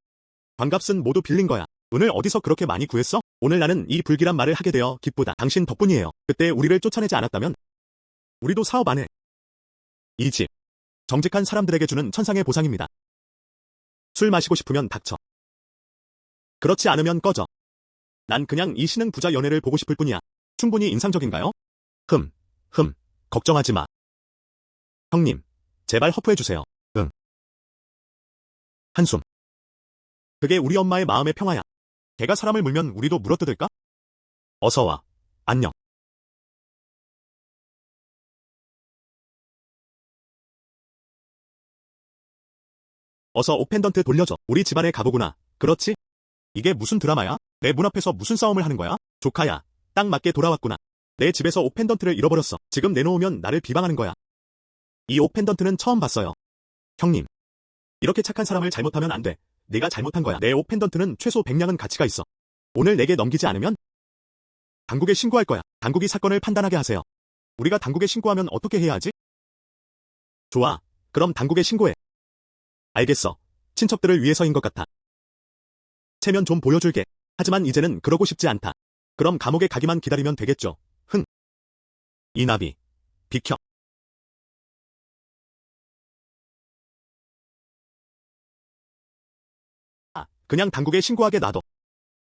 S1: 반값은 모두 빌린 거야. 은을 어디서 그렇게 많이 구했어? 오늘 나는 이 불길한 말을 하게 되어 기쁘다. 당신 덕분이에요. 그때 우리를 쫓아내지 않았다면 우리도 사업 안 해. 이 집, 정직한 사람들에게 주는 천상의 보상입니다. 술 마시고 싶으면 닥쳐. 그렇지 않으면 꺼져. 난 그냥 이 신흥 부자 연애를 보고 싶을 뿐이야. 충분히 인상적인가요? 걱정하지 마. 형님, 제발 허프해주세요. 응. 한숨. 그게 우리 엄마의 마음의 평화야. 걔가 사람을 물면 우리도 물어뜯을까? 어서 와. 안녕. 어서 옷 펜던트 돌려줘. 우리 집안의 가보구나. 그렇지? 이게 무슨 드라마야? 내 문 앞에서 무슨 싸움을 하는 거야? 조카야, 딱 맞게 돌아왔구나. 내 집에서 옷 펜던트를 잃어버렸어. 지금 내놓으면 나를 비방하는 거야. 이 옷 펜던트는 처음 봤어요. 형님, 이렇게 착한 사람을 잘못하면 안 돼. 네가 잘못한 거야. 내 옷 펜던트는 최소 100냥은 가치가 있어. 오늘 내게 넘기지 않으면 당국에 신고할 거야. 당국이 사건을 판단하게 하세요. 우리가 당국에 신고하면 어떻게 해야 하지? 좋아, 그럼 당국에 신고해. 알겠어. 친척들을 위해서인 것 같아. 체면 좀 보여줄게. 하지만 이제는 그러고 싶지 않다. 그럼 감옥에 가기만 기다리면 되겠죠. 이나비, 비켜. 그냥 당국에 신고하게 놔둬.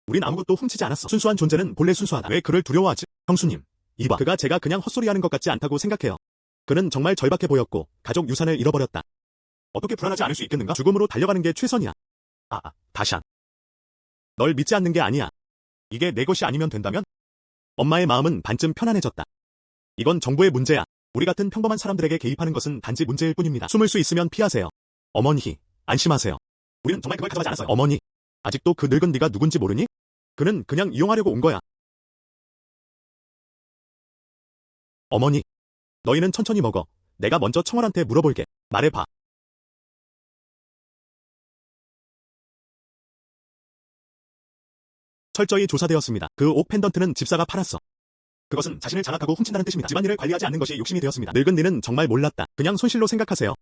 S1: 우린 아무것도 훔치지 않았어. 순수한 존재는 본래 순수하다. 왜 그를 두려워하지? 형수님, 이봐. 그가 제가 그냥 헛소리하는 것 같지 않다고 생각해요. 그는 정말 절박해 보였고 가족 유산을 잃어버렸다. 어떻게 불안하지 않을 수 있겠는가? 죽음으로 달려가는 게 최선이야. 다샨. 널 믿지 않는 게 아니야. 이게 내 것이 아니면 된다면? 엄마의 마음은 반쯤 편안해졌다. 이건 정부의 문제야. 우리 같은 평범한 사람들에게 개입하는 것은 단지 문제일 뿐입니다. 숨을 수 있으면 피하세요. 어머니, 안심하세요. 우리는 정말 그걸 가져가지 않았어요. 어머니, 아직도 그 늙은 네가 누군지 모르니? 그는 그냥 이용하려고 온 거야. 어머니, 너희는 천천히 먹어. 내가 먼저 청월한테 물어볼게. 말해봐. 철저히 조사되었습니다. 그 옥 펜던트는 집사가 팔았어. 그것은 자신을 장악하고 훔친다는 뜻입니다. 집안일을 관리하지 않는 것이 욕심이 되었습니다. 늙은 니는 정말 몰랐다. 그냥 손실로 생각하세요.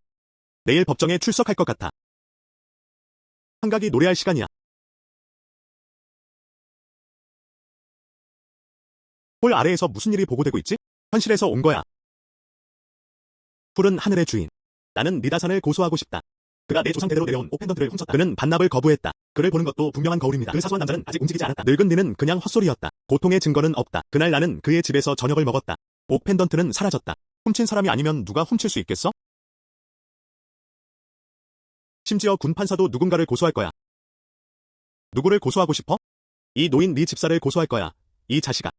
S1: 내일 법정에 출석할 것 같아. 한각이 노래할 시간이야. 홀 아래에서 무슨 일이 보고되고 있지? 현실에서 온 거야. 푸른 하늘의 주인. 나는 니다산을 고소하고 싶다. 그가 내 조상 대대로 내려온 옥 펜던트를 훔쳤다. 그는 반납을 거부했다. 그를 보는 것도 분명한 거울입니다. 그 사소한 남자는 아직 움직이지 않았다. 늙은 니는 그냥 헛소리였다. 고통의 증거는 없다. 그날 나는 그의 집에서 저녁을 먹었다. 옥 펜던트는 사라졌다. 훔친 사람이 아니면 누가 훔칠 수 있겠어? 심지어 군 판사도 누군가를 고소할 거야. 누구를 고소하고 싶어? 이 노인 네 집사를 고소할 거야. 이 자식아.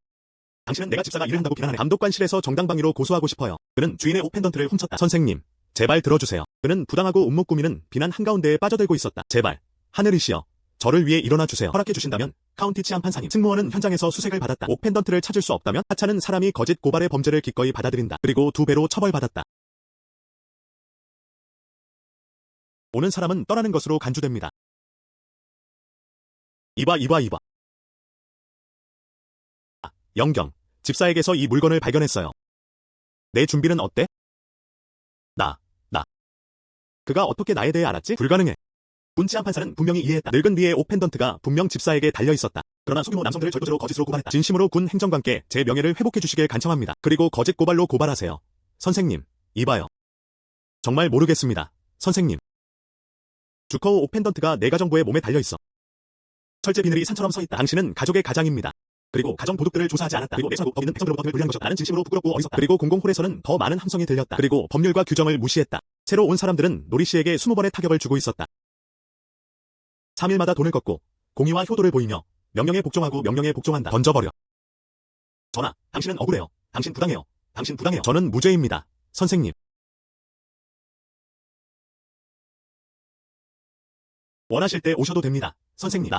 S1: 당신은 내가 집사가 일을 한다고 비난하네. 감독관실에서 정당방위로 고소하고 싶어요. 그는 주인의 옥 펜던트를 훔쳤다. 선생님, 제발 들어주세요. 그는 부당하고 움목 꾸미는 비난 한가운데에 빠져들고 있었다. 제발, 하늘이시여, 저를 위해 일어나 주세요. 허락해 주신다면 카운티 치안 판사님. 승무원은 현장에서 수색을 받았다. 옥 펜던트를 찾을 수 없다면 하차는 사람이 거짓 고발의 범죄를 기꺼이 받아들인다. 그리고 2배로 처벌받았다. 오는 사람은 떠나는 것으로 간주됩니다. 이봐. 영경, 집사에게서 이 물건을 발견했어요. 내 준비는 어때? 나. 그가 어떻게 나에 대해 알았지? 불가능해. 군 치안 판사는 분명히 이해했다. 늙은 비의 옥 펜던트가 분명 집사에게 달려 있었다. 그러나 소규모 남성들을 절도죄로 거짓으로 고발했다. 진심으로 군 행정관께 제 명예를 회복해 주시길 간청합니다. 그리고 거짓 고발로 고발하세요. 선생님, 이봐요. 정말 모르겠습니다. 선생님. 주커우 옥 펜던트가 내가 정부의 몸에 달려 있어. 철제 비늘이 산처럼 서 있다. 당신은 가족의 가장입니다. 그리고 가정 도둑들을 조사하지 않았다. 그리고 내사고 법인은 백성들로부터 돈을 불리한 것이었다. 나는 진심으로 부끄럽고 어리석다. 그리고 공공홀에서는 더 많은 함성이 들렸다. 그리고 법률과 규정을 무시했다. 새로 온 사람들은 노리 씨에게 20번의 타격을 주고 있었다. 3일마다 돈을 걷고 공의와 효도를 보이며 명령에 복종하고 명령에 복종한다. 던져버려. 전하, 당신은 억울해요. 당신 부당해요. 당신 부당해요. 저는 무죄입니다. 선생님. 원하실 때 오셔도 됩니다. 선생님.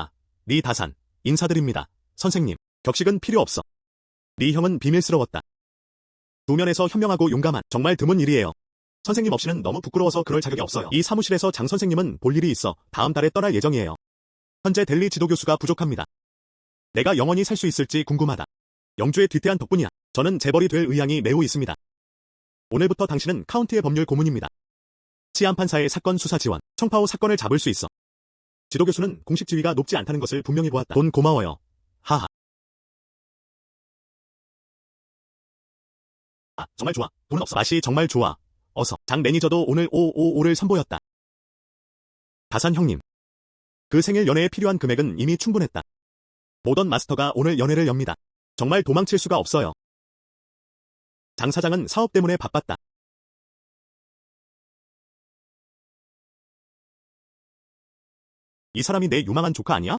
S1: 니 다산. 인사드립니다. 선생님. 격식은 필요 없어. 네 형은 비밀스러웠다. 두 면에서 현명하고 용감한 정말 드문 일이에요. 선생님 없이는 너무 부끄러워서 그럴 자격이 없어요. 이 사무실에서 장 선생님은 볼 일이 있어 다음 달에 떠날 예정이에요. 현재 델리 지도교수가 부족합니다. 내가 영원히 살 수 있을지 궁금하다. 영주의 뒤태한 덕분이야. 저는 재벌이 될 의향이 매우 있습니다. 오늘부터 당신은 카운티의 법률 고문입니다. 치안판사의 사건 수사 지원. 청파오 사건을 잡을 수 있어. 지도교수는 공식 지위가 높지 않다는 것을 분명히 보았다. 돈 고마워요. 하하. 정말 좋아. 돈은 없어. 맛이 정말 좋아. 어서. 장 매니저도 오늘 555를 선보였다. 다산 형님. 그 생일 연회에 필요한 금액은 이미 충분했다. 모던 마스터가 오늘 연회를 엽니다. 정말 도망칠 수가 없어요. 장 사장은 사업 때문에 바빴다. 이 사람이 내 유망한 조카 아니야?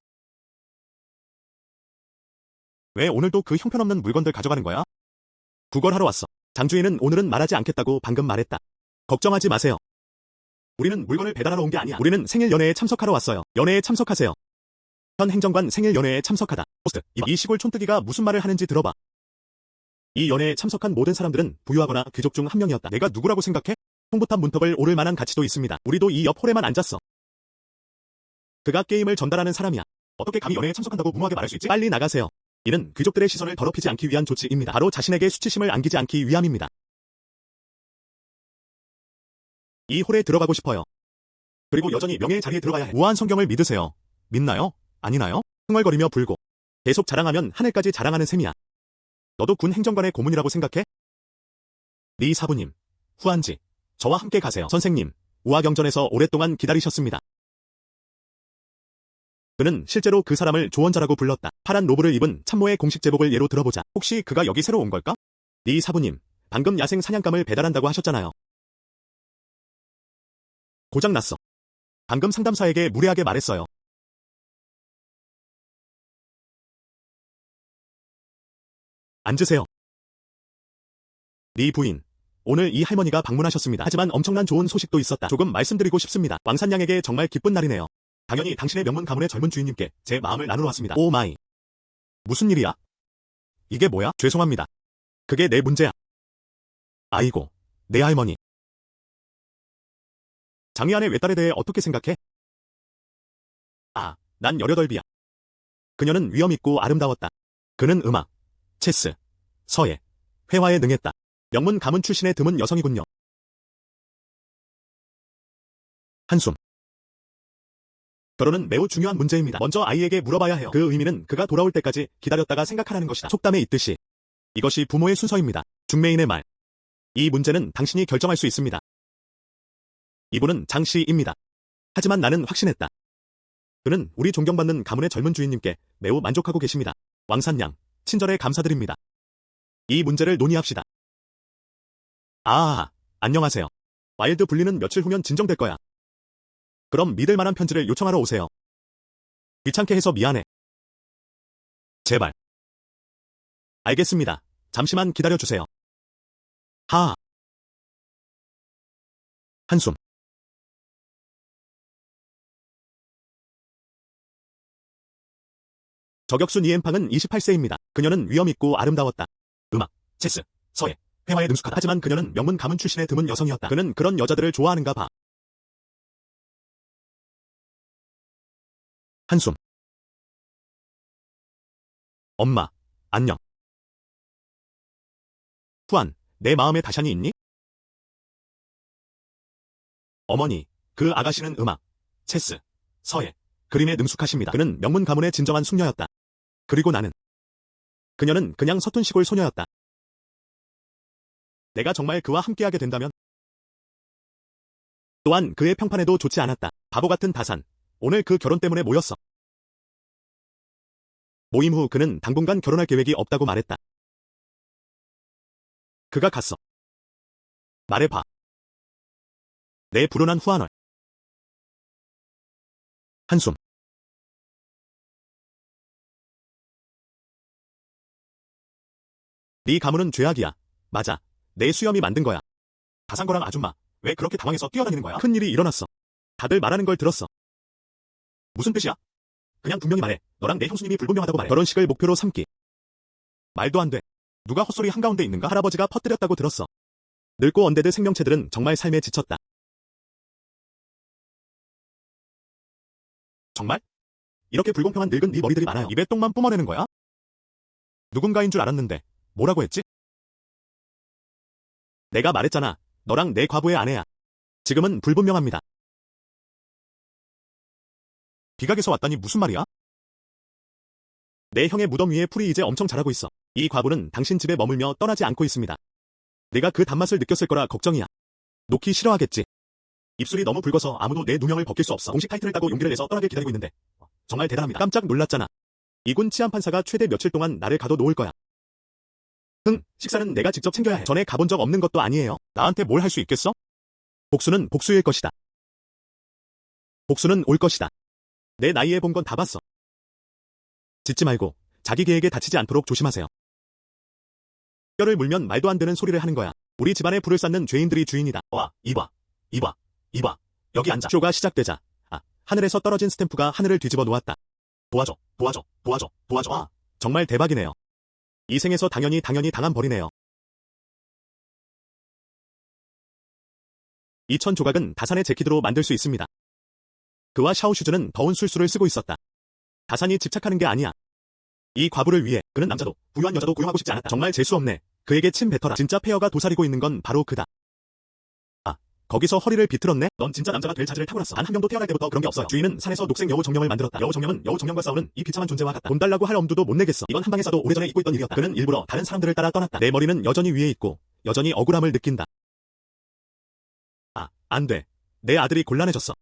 S1: 왜 오늘도 그 형편없는 물건들 가져가는 거야? 구걸하러 왔어. 장주인은 오늘은 말하지 않겠다고 방금 말했다. 걱정하지 마세요. 우리는 물건을 배달하러 온 게 아니야. 우리는 생일 연회에 참석하러 왔어요. 연회에 참석하세요. 현 행정관 생일 연회에 참석하다. 포스트. 이 시골 촌뜨기가 무슨 말을 하는지 들어봐. 이 연회에 참석한 모든 사람들은 부유하거나 귀족 중 한 명이었다. 내가 누구라고 생각해? 홍보탑 문턱을 오를 만한 가치도 있습니다. 우리도 이 옆 홀에만 앉았어. 그가 게임을 전달하는 사람이야. 어떻게 감히 연회에 참석한다고 무모하게 말할 수 있지? 빨리 나가세요. 이는 귀족들의 시선을 더럽히지 않기 위한 조치입니다. 바로 자신에게 수치심을 안기지 않기 위함입니다. 이 홀에 들어가고 싶어요. 그리고 여전히 명예의 자리에 들어가야 해. 우아한 성경을 믿으세요. 믿나요? 아니나요? 흥얼거리며 불고. 계속 자랑하면 하늘까지 자랑하는 셈이야. 너도 군 행정관의 고문이라고 생각해? 네 사부님. 후한지. 저와 함께 가세요. 선생님. 우아경전에서 오랫동안 기다리셨습니다. 그는 실제로 그 사람을 조언자라고 불렀다. 파란 로브를 입은 참모의 공식 제복을 예로 들어보자. 혹시 그가 여기 새로 온 걸까? 네 사부님. 방금 야생 사냥감을 배달한다고 하셨잖아요. 고장났어. 방금 상담사에게 무례하게 말했어요. 앉으세요. 네 부인. 오늘 이 할머니가 방문하셨습니다. 하지만 엄청난 좋은 소식도 있었다. 조금 말씀드리고 싶습니다. 왕산양에게 정말 기쁜 날이네요. 당연히 당신의 명문 가문의 젊은 주인님께 제 마음을 나누러 왔습니다. 오 마이. 무슨 일이야? 이게 뭐야? 죄송합니다. 그게 내 문제야. 아이고, 내 할머니. 장희안의 외딸에 대해 어떻게 생각해? 아, 난 18이야. 그녀는 위엄있고 아름다웠다. 그는 음악, 체스, 서예, 회화에 능했다. 명문 가문 출신의 드문 여성이군요. 한숨. 결혼은 매우 중요한 문제입니다. 먼저 아이에게 물어봐야 해요. 그 의미는 그가 돌아올 때까지 기다렸다가 생각하라는 것이다. 속담에 있듯이. 이것이 부모의 순서입니다. 중매인의 말. 이 문제는 당신이 결정할 수 있습니다. 이분은 장 씨입니다. 하지만 나는 확신했다. 그는 우리 존경받는 가문의 젊은 주인님께 매우 만족하고 계십니다. 왕산양, 친절에 감사드립니다. 이 문제를 논의합시다. 아, 안녕하세요. 와일드 분리는 며칠 후면 진정될 거야. 그럼 믿을 만한 편지를 요청하러 오세요. 귀찮게 해서 미안해. 제발. 알겠습니다. 잠시만 기다려주세요. 하하. 한숨. 저격수 니엠팡은 28세입니다. 그녀는 위엄있고 아름다웠다. 음악, 체스, 서예, 회화에 능숙하다. 하지만 그녀는 명문 가문 출신의 드문 여성이었다. 그는 그런 여자들을 좋아하는가 봐. 한숨. 엄마, 안녕. 후안, 내 마음에 다샨이 있니? 어머니, 그 아가씨는 음악, 체스, 서예, 그림에 능숙하십니다. 그는 명문 가문의 진정한 숙녀였다. 그리고 나는. 그녀는 그냥 서툰 시골 소녀였다. 내가 정말 그와 함께하게 된다면. 또한 그의 평판에도 좋지 않았다. 바보 같은 다산. 오늘 그 결혼 때문에 모였어. 모임 후 그는 당분간 결혼할 계획이 없다고 말했다. 그가 갔어. 말해봐. 내 불온한 후안월. 한숨. 네 가문은 죄악이야. 맞아. 내 수염이 만든 거야. 다산거랑 아줌마, 왜 그렇게 당황해서 뛰어다니는 거야? 큰일이 일어났어. 다들 말하는 걸 들었어. 무슨 뜻이야? 그냥 분명히 말해. 너랑 내 형수님이 불분명하다고 말해. 결혼식을 목표로 삼기. 말도 안 돼. 누가 헛소리 한가운데 있는가? 할아버지가 퍼뜨렸다고 들었어. 늙고 언데드 생명체들은 정말 삶에 지쳤다. 정말? 이렇게 불공평한 늙은 네 머리들이 많아요. 입에 똥만 뿜어내는 거야? 누군가인 줄 알았는데 뭐라고 했지? 내가 말했잖아. 너랑 내 과부의 아내야. 지금은 불분명합니다. 비각에서 왔다니 무슨 말이야? 내 형의 무덤 위에 풀이 이제 엄청 자라고 있어. 이 과부는 당신 집에 머물며 떠나지 않고 있습니다. 내가 그 단맛을 느꼈을 거라 걱정이야. 놓기 싫어하겠지. 입술이 너무 붉어서 아무도 내 누명을 벗길 수 없어. 공식 타이틀을 따고 용기를 내서 떠나길 기다리고 있는데 정말 대단합니다. 깜짝 놀랐잖아. 이군 치안판사가 최대 며칠 동안 나를 가둬놓을 거야. 식사는 내가 직접 챙겨야 해. 전에 가본 적 없는 것도 아니에요. 나한테 뭘 할 수 있겠어? 복수는 복수일 것이다. 복수는 올 것이다. 내 나이에 본 건 다 봤어. 짖지 말고 자기 계획에 다치지 않도록 조심하세요. 뼈를 물면 말도 안 되는 소리를 하는 거야. 우리 집안에 불을 쌓는 죄인들이 주인이다. 와, 이봐. 여기 앉아. 쇼가 시작되자 하늘에서 떨어진 스탬프가 하늘을 뒤집어 놓았다. 도와줘. 정말 대박이네요. 이 생에서 당연히 당한 벌이네요. 2000조각은 다산의 재키드로 만들 수 있습니다. 그와 샤오슈즈는 더운 술수를 쓰고 있었다. 다산이 집착하는 게 아니야. 이 과부를 위해 그는 남자도 부유한 여자도 고용하고 싶지 않았다. 정말 재수없네. 그에게 침 뱉어라. 진짜 폐허가 도사리고 있는 건 바로 그다. 거기서 허리를 비틀었네? 넌 진짜 남자가 될 자질을 타고났어. 단 한 명도 태어날 때부터 그런 게 없어요. 주인은 산에서 녹색 여우 정령을 만들었다. 여우 정령은 여우 정령과 싸우는 이 비참한 존재와 같다. 돈 달라고 할 엄두도 못 내겠어. 이건 한 방에 쏴도 오래전에 잊고 있던 일이었다. 그는 일부러 다른 사람들을 따라 떠났다. 내 머리는 여전히 위에 있고 여전히 억울함을 느낀다. 안 돼. 내 아들이 곤란해졌어.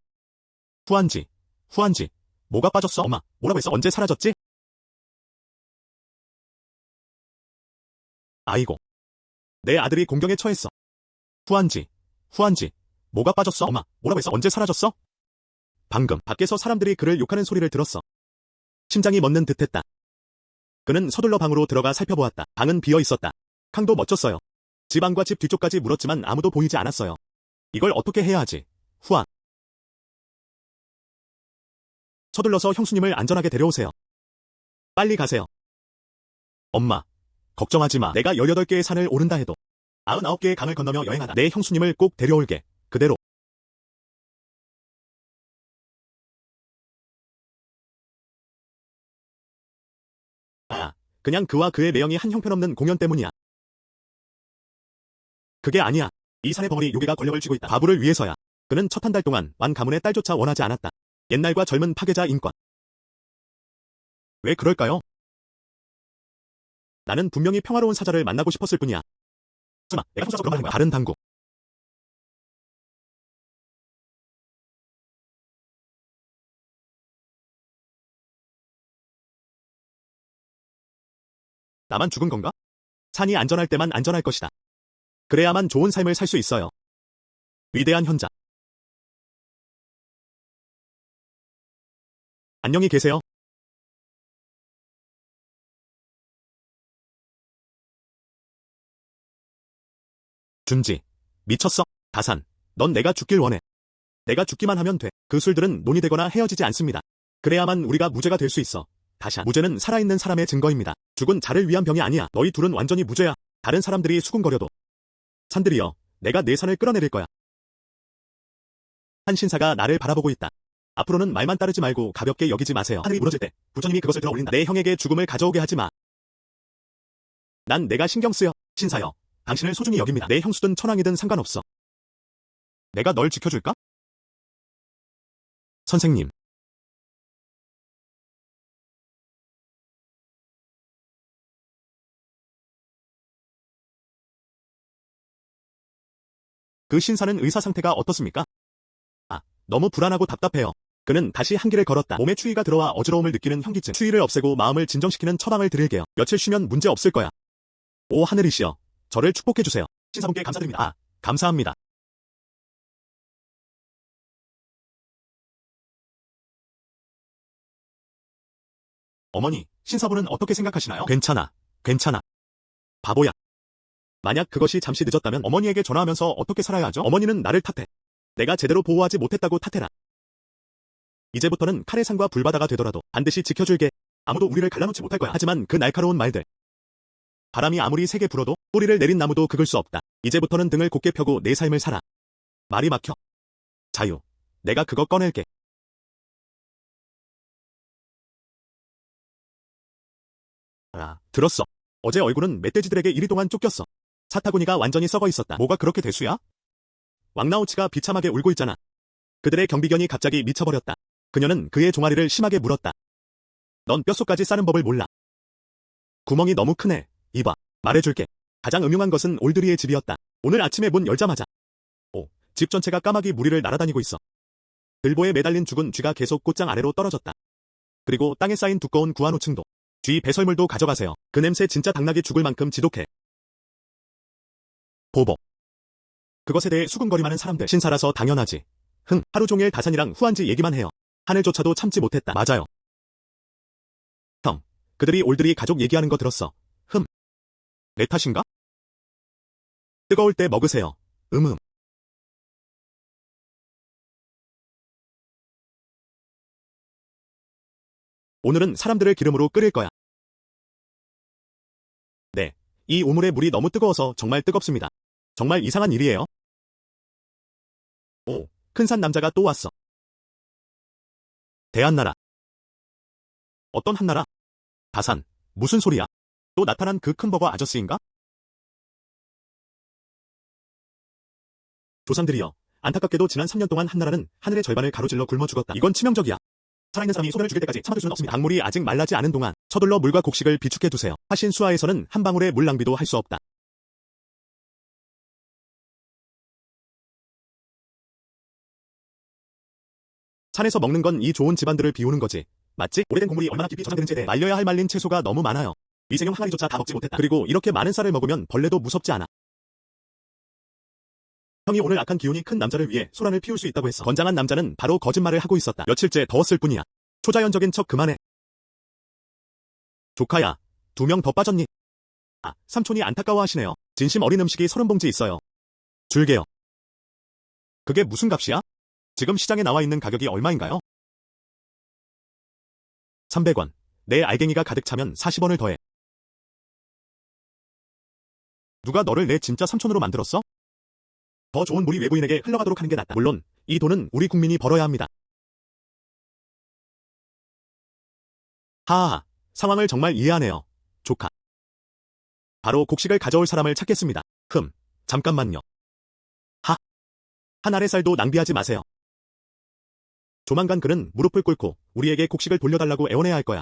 S1: 후안지. 뭐가 빠졌어? 엄마, 뭐라고 했어? 언제 사라졌지? 아이고. 내 아들이 공경에 처했어. 후안지. 뭐가 빠졌어? 엄마, 뭐라고 했어? 언제 사라졌어? 방금 밖에서 사람들이 그를 욕하는 소리를 들었어. 심장이 멎는 듯했다. 그는 서둘러 방으로 들어가 살펴보았다. 방은 비어 있었다. 캉도 멋졌어요. 집 안과 집 뒤쪽까지 물었지만 아무도 보이지 않았어요. 이걸 어떻게 해야 하지? 후안. 서둘러서 형수님을 안전하게 데려오세요. 빨리 가세요. 엄마, 걱정하지 마. 내가 18개의 산을 오른다 해도 99개의 강을 건너며 여행하다 내 형수님을 꼭 데려올게. 그대로. 아, 그냥 그와 그의 매형이 한 형편없는 공연 때문이야. 그게 아니야. 이 산의 벙어리 요괴가 권력을 쥐고 있다. 바보를 위해서야. 그는 첫 한 달 동안 완 가문의 딸조차 원하지 않았다. 옛날과 젊은 파괴자 인권. 왜 그럴까요? 나는 분명히 평화로운 사자를 만나고 싶었을 뿐이야. 설마 내가 혼자서 그런 말 한 거야? 다른 당국. 나만 죽은 건가? 산이 안전할 때만 안전할 것이다. 그래야만 좋은 삶을 살 수 있어요. 위대한 현자. 안녕히 계세요. 준지. 미쳤어? 다산. 넌 내가 죽길 원해. 내가 죽기만 하면 돼. 그 술들은 논의되거나 헤어지지 않습니다. 그래야만 우리가 무죄가 될 수 있어. 다시야. 무죄는 살아있는 사람의 증거입니다. 죽은 자를 위한 병이 아니야. 너희 둘은 완전히 무죄야. 다른 사람들이 수군거려도. 산들이여, 내가 내 산을 끌어내릴 거야. 한 신사가 나를 바라보고 있다. 앞으로는 말만 따르지 말고 가볍게 여기지 마세요. 하늘이 무너질 때 부처님이 그것을 들어 올린다. 내 형에게 죽음을 가져오게 하지 마. 난 내가 신경 쓰여. 신사여, 당신을 소중히 여깁니다. 내 형수든 천황이든 상관없어. 내가 널 지켜줄까? 선생님. 그 신사는 의사 상태가 어떻습니까? 아, 너무 불안하고 답답해요. 그는 다시 한 길을 걸었다. 몸에 추위가 들어와 어지러움을 느끼는 현기증. 추위를 없애고 마음을 진정시키는 처방을 드릴게요. 며칠 쉬면 문제 없을 거야. 오 하늘이시여, 저를 축복해주세요. 신사분께 감사드립니다. 아, 감사합니다. 어머니, 신사분은 어떻게 생각하시나요? 괜찮아. 괜찮아. 바보야. 만약 그것이 잠시 늦었다면 어머니에게 전화하면서 어떻게 살아야 하죠? 어머니는 나를 탓해. 내가 제대로 보호하지 못했다고 탓해라. 이제부터는 칼의 상과 불바다가 되더라도 반드시 지켜줄게. 아무도 우리를 갈라놓지 못할 거야. 하지만 그 날카로운 말들. 바람이 아무리 세게 불어도 뿌리를 내린 나무도 그을 수 없다. 이제부터는 등을 곧게 펴고 내 삶을 살아. 말이 막혀. 자유. 내가 그거 꺼낼게. 아, 들었어. 어제 얼굴은 멧돼지들에게 이리 동안 쫓겼어. 사타구니가 완전히 썩어 있었다. 뭐가 그렇게 대수야? 왕나우치가 비참하게 울고 있잖아. 그들의 경비견이 갑자기 미쳐버렸다. 그녀는 그의 종아리를 심하게 물었다. 넌 뼛속까지 싸는 법을 몰라. 구멍이 너무 크네. 이봐. 말해줄게. 가장 음흉한 것은 올드리의 집이었다. 오늘 아침에 문 열자마자. 오, 집 전체가 까마귀 무리를 날아다니고 있어. 들보에 매달린 죽은 쥐가 계속 꽃장 아래로 떨어졌다. 그리고 땅에 쌓인 두꺼운 구한호층도. 쥐 배설물도 가져가세요. 그 냄새 진짜 당나귀 죽을 만큼 지독해. 보보. 그것에 대해 수군거림하는 사람들. 신사라서 당연하지. 흥, 하루 종일 다산이랑 후한지 얘기만 해요. 하늘조차도 참지 못했다. 맞아요. 형, 그들이 올드리 가족 얘기하는 거 들었어. 내 탓인가? 뜨거울 때 먹으세요. 음음. 오늘은 사람들을 기름으로 끓일 거야. 네, 이 우물의 물이 너무 뜨거워서 정말 뜨겁습니다. 정말 이상한 일이에요. 오, 큰 산 남자가 또 왔어. 대한나라. 어떤 한나라? 다산. 무슨 소리야? 또 나타난 그 큰 버거 아저씨인가? 조상들이여, 안타깝게도 지난 3년 동안 한나라는 하늘의 절반을 가로질러 굶어 죽었다. 이건 치명적이야. 살아있는 사람이 소변을 죽일 때까지 참아둘 수는 없습니다. 강물이 아직 말라지 않은 동안 서둘러 물과 곡식을 비축해두세요. 하신 수하에서는 한 방울의 물 낭비도 할 수 없다. 산에서 먹는 건 이 좋은 집안들을 비우는 거지. 맞지? 오래된 곡물이 얼마나 깊이 저장되는지에 대해 말려야 할 말린 채소가 너무 많아요. 미생용 항아리조차 다 먹지 못했다. 그리고 이렇게 많은 쌀을 먹으면 벌레도 무섭지 않아. 형이 오늘 악한 기운이 큰 남자를 위해 소란을 피울 수 있다고 했어. 건장한 남자는 바로 거짓말을 하고 있었다. 며칠째 더웠을 뿐이야. 초자연적인 척 그만해. 조카야, 2명 더 빠졌니? 아, 삼촌이 안타까워하시네요. 진심 어린 음식이 30봉지 있어요. 줄게요. 그게 무슨 값이야? 지금 시장에 나와 있는 가격이 얼마인가요? 300원. 내 알갱이가 가득 차면 40원을 더해. 누가 너를 내 진짜 삼촌으로 만들었어? 더 좋은 물이 외부인에게 흘러가도록 하는 게 낫다. 물론 이 돈은 우리 국민이 벌어야 합니다. 하하하. 상황을 정말 이해하네요. 조카. 바로 곡식을 가져올 사람을 찾겠습니다. 잠깐만요. 한 알의 쌀도 낭비하지 마세요. 조만간 그는 무릎을 꿇고 우리에게 곡식을 돌려달라고 애원해야 할 거야.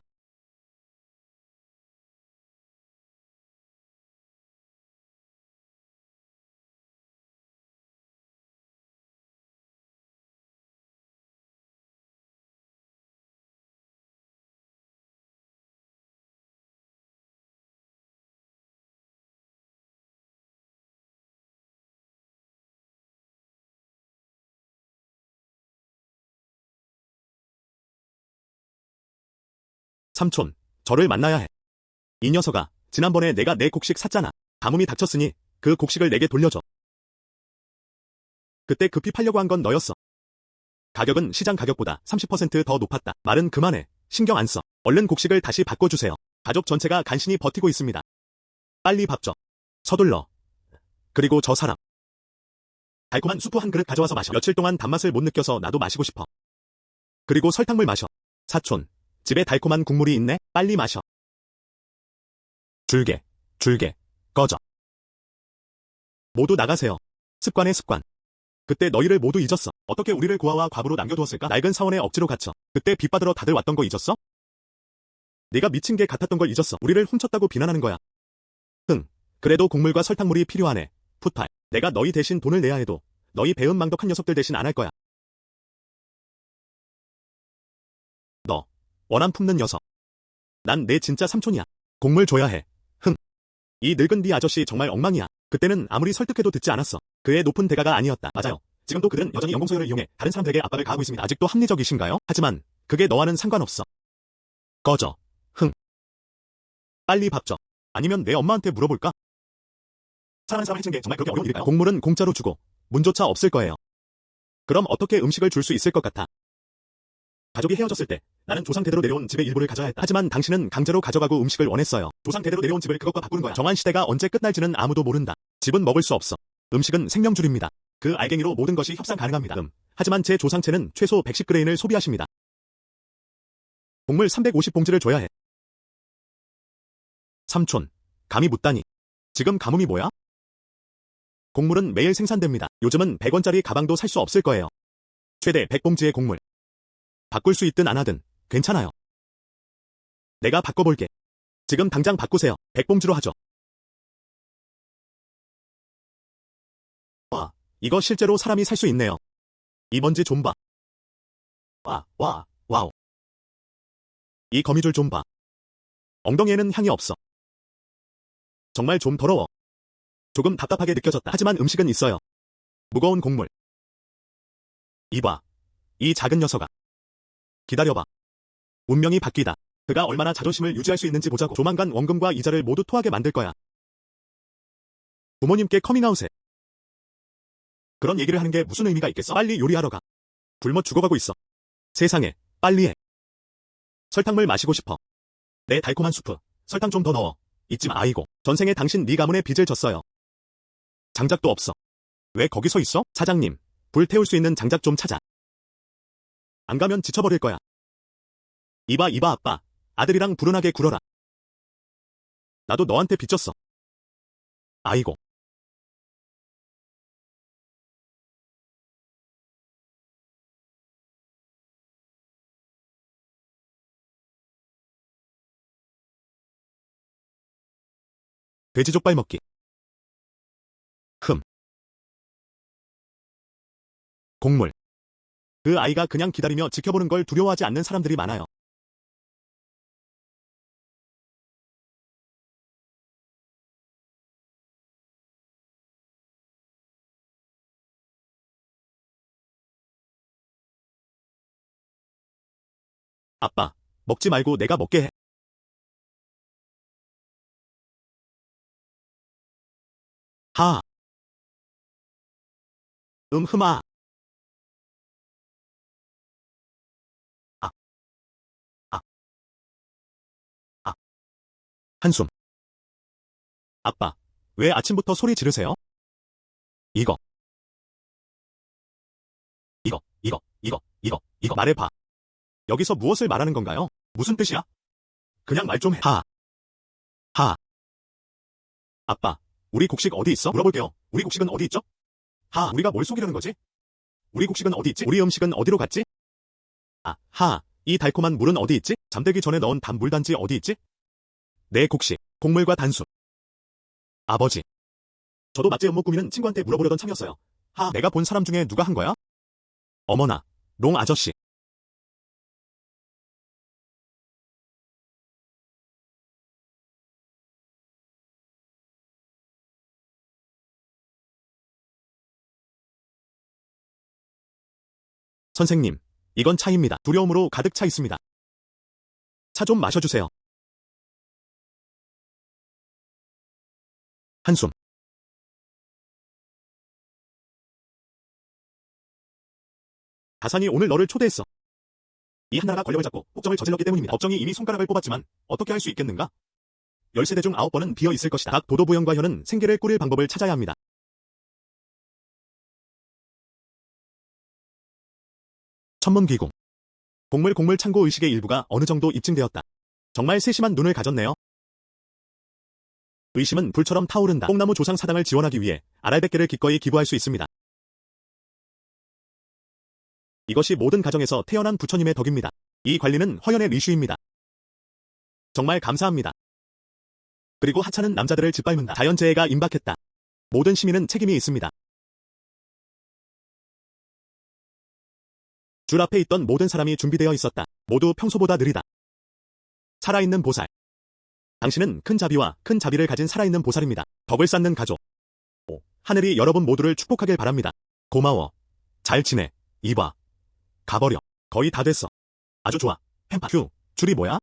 S1: 삼촌, 저를 만나야 해. 이 녀석아, 지난번에 내가 내 곡식 샀잖아. 가뭄이 닥쳤으니 그 곡식을 내게 돌려줘. 그때 급히 팔려고 한 건 너였어. 가격은 시장 가격보다 30%더 높았다. 말은 그만해. 신경 안 써. 얼른 곡식을 다시 바꿔주세요. 가족 전체가 간신히 버티고 있습니다. 빨리 밥 줘. 서둘러. 그리고 저 사람. 달콤한 수프 한 그릇 가져와서 마셔. 며칠 동안 단맛을 못 느껴서 나도 마시고 싶어. 그리고 설탕물 마셔. 사촌, 집에 달콤한 국물이 있네? 빨리 마셔. 줄게. 꺼져. 모두 나가세요. 습관의 습관. 그때 너희를 모두 잊었어. 어떻게 우리를 고아와 과부로 남겨두었을까? 낡은 사원에 억지로 갇혀. 그때 빚 받으러 다들 왔던 거 잊었어? 네가 미친 개 같았던 걸 잊었어. 우리를 훔쳤다고 비난하는 거야. 그래도 곡물과 설탕물이 필요하네. 풋팔. 내가 너희 대신 돈을 내야 해도 너희 배은망덕한 녀석들 대신 안 할 거야. 너. 원한 품는 녀석. 난 내 진짜 삼촌이야. 곡물 줘야 해. 이 늙은 네 아저씨 정말 엉망이야. 그때는 아무리 설득해도 듣지 않았어. 그의 높은 대가가 아니었다. 맞아요. 지금도 그들은 여전히 연공서열을 이용해 다른 사람들에게 압박을 가하고 있습니다. 아직도 합리적이신가요? 하지만 그게 너와는 상관없어. 꺼져. 빨리 밥 줘. 아니면 내 엄마한테 물어볼까? 사랑하는 사람을 해치는 게 정말 그렇게 어려운 일일까요? 곡물은 공짜로 주고 문조차 없을 거예요. 그럼 어떻게 음식을 줄 수 있을 것 같아? 가족이 헤어졌을 때 나는 조상 대대로 내려온 집의 일부를 가져야 했다. 하지만 당신은 강제로 가져가고 음식을 원했어요. 조상 대대로 내려온 집을 그것과 바꾸는 거야. 정한 시대가 언제 끝날지는 아무도 모른다. 집은 먹을 수 없어. 음식은 생명줄입니다. 그 알갱이로 모든 것이 협상 가능합니다. 하지만 제 조상체는 최소 110g을 소비하십니다. 곡물 350봉지를 줘야 해. 삼촌, 감히 묻다니. 지금 가뭄이 뭐야? 곡물은 매일 생산됩니다. 요즘은 100원짜리 가방도 살 수 없을 거예요. 최대 100봉지의 곡물. 바꿀 수 있든 안 하든 괜찮아요. 내가 바꿔볼게. 지금 당장 바꾸세요. 100봉지로 하죠. 와, 이거 실제로 사람이 살 수 있네요. 이 먼지 좀 봐. 와우. 이 거미줄 좀 봐. 엉덩이에는 향이 없어. 정말 좀 더러워. 조금 답답하게 느껴졌다. 하지만 음식은 있어요. 무거운 곡물. 이봐. 이 작은 녀석아. 기다려봐. 운명이 바뀌다. 그가 얼마나 자존심을 유지할 수 있는지 보자고. 조만간 원금과 이자를 모두 토하게 만들 거야. 부모님께 커밍아웃해. 그런 얘기를 하는 게 무슨 의미가 있겠어? 빨리 요리하러 가. 굶어 죽어가고 있어. 세상에, 빨리 해. 설탕물 마시고 싶어. 내 달콤한 수프. 설탕 좀 더 넣어. 잊지 마. 아이고, 전생에 당신 네 가문에 빚을 졌어요. 장작도 없어. 왜 거기 서 있어? 사장님, 불 태울 수 있는 장작 좀 찾아. 안 가면 지쳐버릴 거야. 이봐 아빠. 아들이랑 불운하게 굴어라. 나도 너한테 빚졌어. 아이고. 돼지족발 먹기. 곡물. 그 아이가 그냥 기다리며 지켜보는 걸 두려워하지 않는 사람들이 많아요. 아빠, 먹지 말고 내가 먹게 해. 하. 흠아. 아. 아. 아. 한숨. 아빠, 왜 아침부터 소리 지르세요? 이거. 이거 말해봐. 여기서 무엇을 말하는 건가요? 무슨 뜻이야? 그냥 말 좀 해. 하. 아빠, 우리 곡식 어디 있어? 물어볼게요. 우리 곡식은 어디 있죠? 우리가 뭘 속이려는 거지? 우리 곡식은 어디 있지? 우리 음식은 어디로 갔지? 이 달콤한 물은 어디 있지? 잠들기 전에 넣은 단물단지 어디 있지? 내 곡식, 곡물과 단수. 아버지. 저도 맛집 음모 꾸미는 친구한테 물어보려던 참이었어요. 내가 본 사람 중에 누가 한 거야? 어머나, 롱 아저씨. 선생님, 이건 차입니다. 두려움으로 가득 차 있습니다. 차 좀 마셔주세요. 한숨. 다산이 오늘 너를 초대했어. 이 한나라가 권력을 잡고 폭정을 저질렀기 때문입니다. 법정이 이미 손가락을 뽑았지만 어떻게 할 수 있겠는가? 13대 중 9번은 비어 있을 것이다. 각 도도부연과 혀는 생계를 꾸릴 방법을 찾아야 합니다. 천문기공. 곡물 창고 의식의 일부가 어느 정도 입증되었다. 정말 세심한 눈을 가졌네요. 의심은 불처럼 타오른다. 뽕나무 조상 사당을 지원하기 위해 알알백개를 기꺼이 기부할 수 있습니다. 이것이 모든 가정에서 태어난 부처님의 덕입니다. 이 관리는 허연의 리슈입니다. 정말 감사합니다. 그리고 하찮은 남자들을 짓밟는다. 자연재해가 임박했다. 모든 시민은 책임이 있습니다. 줄 앞에 있던 모든 사람이 준비되어 있었다. 모두 평소보다 느리다. 살아있는 보살. 당신은 큰 자비와 큰 자비를 가진 살아있는 보살입니다. 덕을 쌓는 가족. 하늘이 여러분 모두를 축복하길 바랍니다. 고마워. 잘 지내. 이봐. 가버려. 거의 다 됐어. 아주 좋아. 펜파. 줄이 뭐야?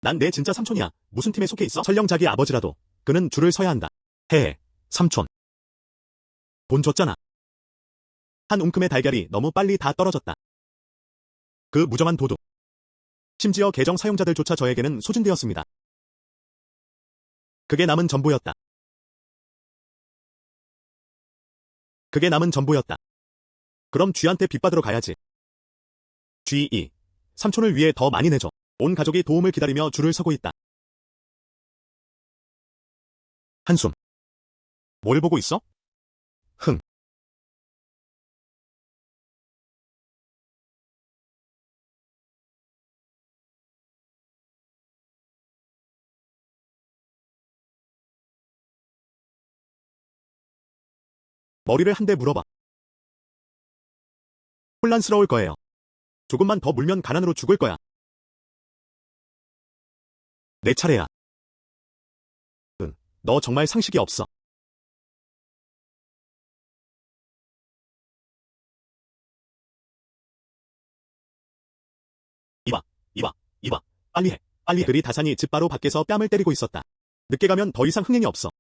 S1: 난 내 진짜 삼촌이야. 무슨 팀에 속해 있어? 설령 자기 아버지라도 그는 줄을 서야 한다. 헤헤. 삼촌. 돈 줬잖아. 한 움큼의 달걀이 너무 빨리 다 떨어졌다. 그 무정한 도둑. 심지어 계정 사용자들조차 저에게는 소진되었습니다. 그게 남은 전부였다. 그럼 쥐한테 빚받으러 가야지. 쥐2. 삼촌을 위해 더 많이 내줘. 온 가족이 도움을 기다리며 줄을 서고 있다. 한숨. 뭘 보고 있어? 흥. 머리를 한 대 물어봐. 혼란스러울 거예요. 조금만 더 물면 가난으로 죽을 거야. 내 차례야. 응, 너 정말 상식이 없어. 이봐. 빨리 해. 그리 다산이 집 바로 밖에서 뺨을 때리고 있었다. 늦게 가면 더 이상 흥행이 없어.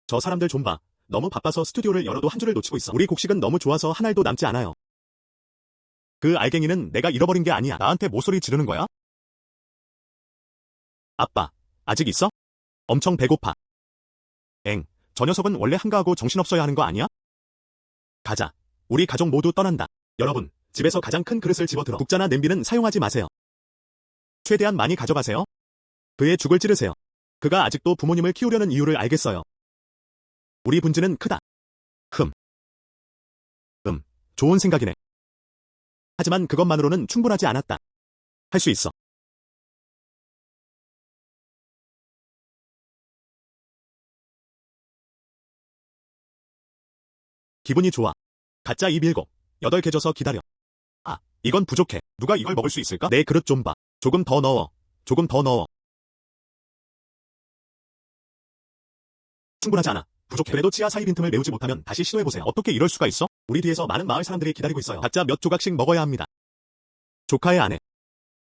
S1: 저 사람들 좀 봐. 너무 바빠서 스튜디오를 열어도 한 줄을 놓치고 있어. 우리 곡식은 너무 좋아서 한 알도 남지 않아요. 그 알갱이는 내가 잃어버린 게 아니야. 나한테 모소리 지르는 거야? 아빠, 아직 있어? 엄청 배고파. 저 녀석은 원래 한가하고 정신없어야 하는 거 아니야? 가자. 우리 가족 모두 떠난다. 여러분, 집에서 가장 큰 그릇을 집어들어. 국자나 냄비는 사용하지 마세요. 최대한 많이 가져가세요. 그의 죽을 찌르세요. 그가 아직도 부모님을 키우려는 이유를 알겠어요. 우리 분지는 크다. 좋은 생각이네. 하지만 그것만으로는 충분하지 않았다. 할 수 있어. 기분이 좋아. 가짜 입 7, 8개 져서 기다려. 이건 부족해. 누가 이걸 먹을 수 있을까? 내 그릇 좀 봐. 조금 더 넣어. 충분하지 않아. 부족해. 그래도 치아 사이 빈틈을 메우지 못하면 다시 시도해보세요. 어떻게 이럴 수가 있어? 우리 뒤에서 많은 마을 사람들이 기다리고 있어요. 각자 몇 조각씩 먹어야 합니다. 조카의 아내.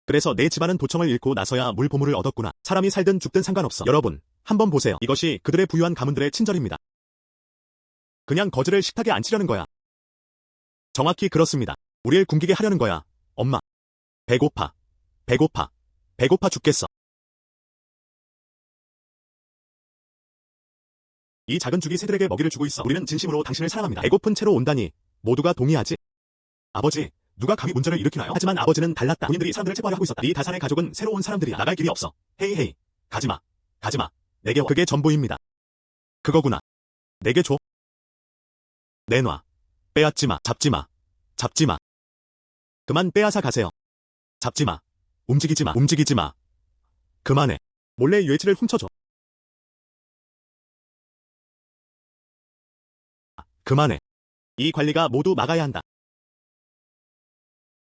S1: 그래서 내 집안은 도청을 잃고 나서야 물 보물을 얻었구나. 사람이 살든 죽든 상관없어. 여러분, 한번 보세요. 이것이 그들의 부유한 가문들의 친절입니다. 그냥 거지를 식탁에 앉히려는 거야. 정확히 그렇습니다. 우리를 굶기게 하려는 거야. 엄마. 배고파. 배고파. 배고파 죽겠어. 이 작은 죽이 새들에게 먹이를 주고 있어. 우리는 진심으로 당신을 사랑합니다. 배고픈 채로 온다니 모두가 동의하지? 아버지, 누가 감히 문제를 일으키나요? 하지만 아버지는 달랐다. 군인들이 사람들을 체포하려 하고 있었다. 이 다산의 가족은 새로운 사람들이야. 나갈 길이 없어. 헤이. 가지마. 가지마. 내게 와. 그게 전부입니다. 그거구나. 내게 줘. 내놔. 빼앗지마. 잡지마. 잡지마. 그만 빼앗아 가세요. 잡지마. 움직이지마. 움직이지마. 그만해. 몰래 유해치를 훔쳐줘. 그만해. 이 관리가 모두 막아야 한다.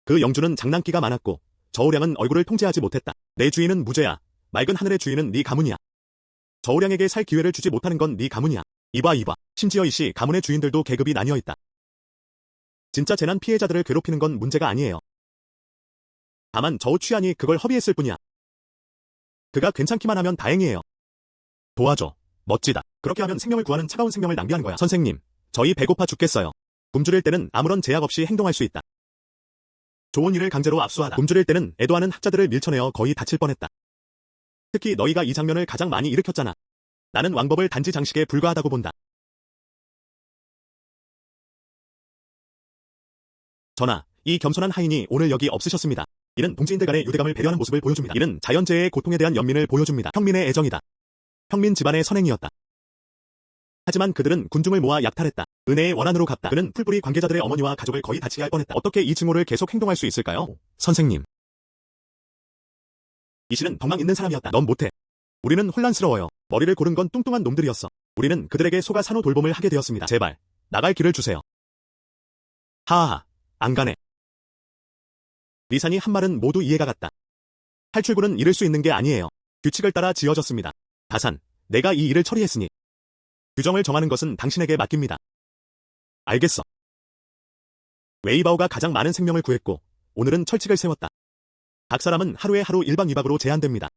S1: 그 영주는 장난기가 많았고 저우량은 얼굴을 통제하지 못했다. 내 주인은 무죄야. 맑은 하늘의 주인은 네 가문이야. 저우량에게 살 기회를 주지 못하는 건 네 가문이야. 이봐. 심지어 이씨 가문의 주인들도 계급이 나뉘어 있다. 진짜 재난 피해자들을 괴롭히는 건 문제가 아니에요. 다만 저우 취한이 그걸 허비했을 뿐이야. 그가 괜찮기만 하면 다행이에요. 도와줘. 멋지다. 그렇게 하면 생명을 구하는 차가운 생명을 낭비하는 거야. 선생님, 저희 배고파 죽겠어요. 굶주릴 때는 아무런 제약 없이 행동할 수 있다. 좋은 일을 강제로 압수하다. 굶주릴 때는 애도하는 학자들을 밀쳐내어 거의 다칠 뻔했다. 특히 너희가 이 장면을 가장 많이 일으켰잖아. 나는 왕법을 단지 장식에 불과하다고 본다. 전하, 이 겸손한 하인이 오늘 여기 없으셨습니다. 이는 동지인들 간의 유대감을 배려하는 모습을 보여줍니다. 이는 자연재해의 고통에 대한 연민을 보여줍니다. 평민의 애정이다. 평민 집안의 선행이었다. 하지만 그들은 군중을 모아 약탈했다. 은혜의 원한으로 갚다. 그는 풀뿌리 관계자들의 어머니와 가족을 거의 다치게 할 뻔했다. 어떻게 이 증오를 계속 행동할 수 있을까요? 선생님. 이씨는 덕망 있는 사람이었다. 넌 못해. 우리는 혼란스러워요. 머리를 고른 건 뚱뚱한 놈들이었어. 우리는 그들에게 속아 산후 돌봄을 하게 되었습니다. 제발, 나갈 길을 주세요. 하하하, 안 가네. 리산이 한 말은 모두 이해가 갔다. 탈출구는 잃을 수 있는 게 아니에요. 규칙을 따라 지어졌습니다. 다산, 내가 이 일을 처리했으니 규정을 정하는 것은 당신에게 맡깁니다. 알겠어. 웨이바오가 가장 많은 생명을 구했고 오늘은 철칙을 세웠다. 각 사람은 하루에 하루 1박 2박으로 제한됩니다.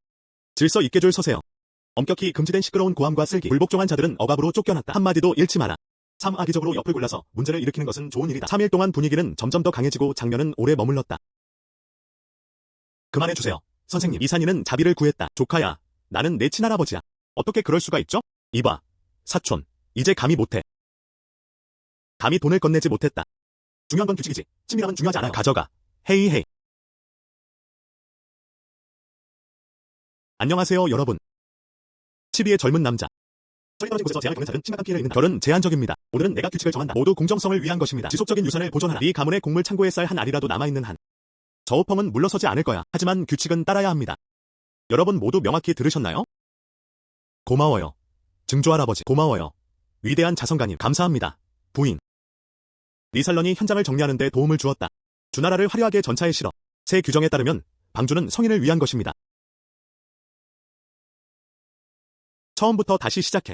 S1: 질서 있게 줄 서세요. 엄격히 금지된 시끄러운 고함과 쓸기, 불복종한 자들은 억압으로 쫓겨났다. 한마디도 잃지 마라. 참 악의적으로 옆을 골라서 문제를 일으키는 것은 좋은 일이다. 3일 동안 분위기는 점점 더 강해지고 장면은 오래 머물렀다. 그만해주세요. 선생님, 이산이는 자비를 구했다. 조카야, 나는 내 친할아버지야. 어떻게 그럴 수가 있죠? 이봐, 사촌, 이제 감히 못해. 감히 돈을 건네지 못했다. 중요한 건 규칙이지. 친밀함은 중요하지 않아. 가져가. 헤이. 안녕하세요, 여러분. 12의 젊은 남자. 철이 떨어진 곳에서 재앙을 겪는 자는 심각한 피해를 입는다. 결은 제한적입니다. 오늘은 내가 규칙을 정한다. 모두 공정성을 위한 것입니다. 지속적인 유산을 보존하라. 네 가문의 곡물 창고에 쌀 한 알이라도 남아있는 한. 저우펑은 물러서지 않을 거야. 하지만 규칙은 따라야 합니다. 여러분 모두 명확히 들으셨나요? 고마워요. 증조할아버지. 고마워요. 위대한 자성가님. 감사합니다. 부인. 리살런이 현장을 정리하는 데 도움을 주었다. 주나라를 화려하게 전차에 실어. 새 규정에 따르면 방주는 성인을 위한 것입니다. 처음부터 다시 시작해.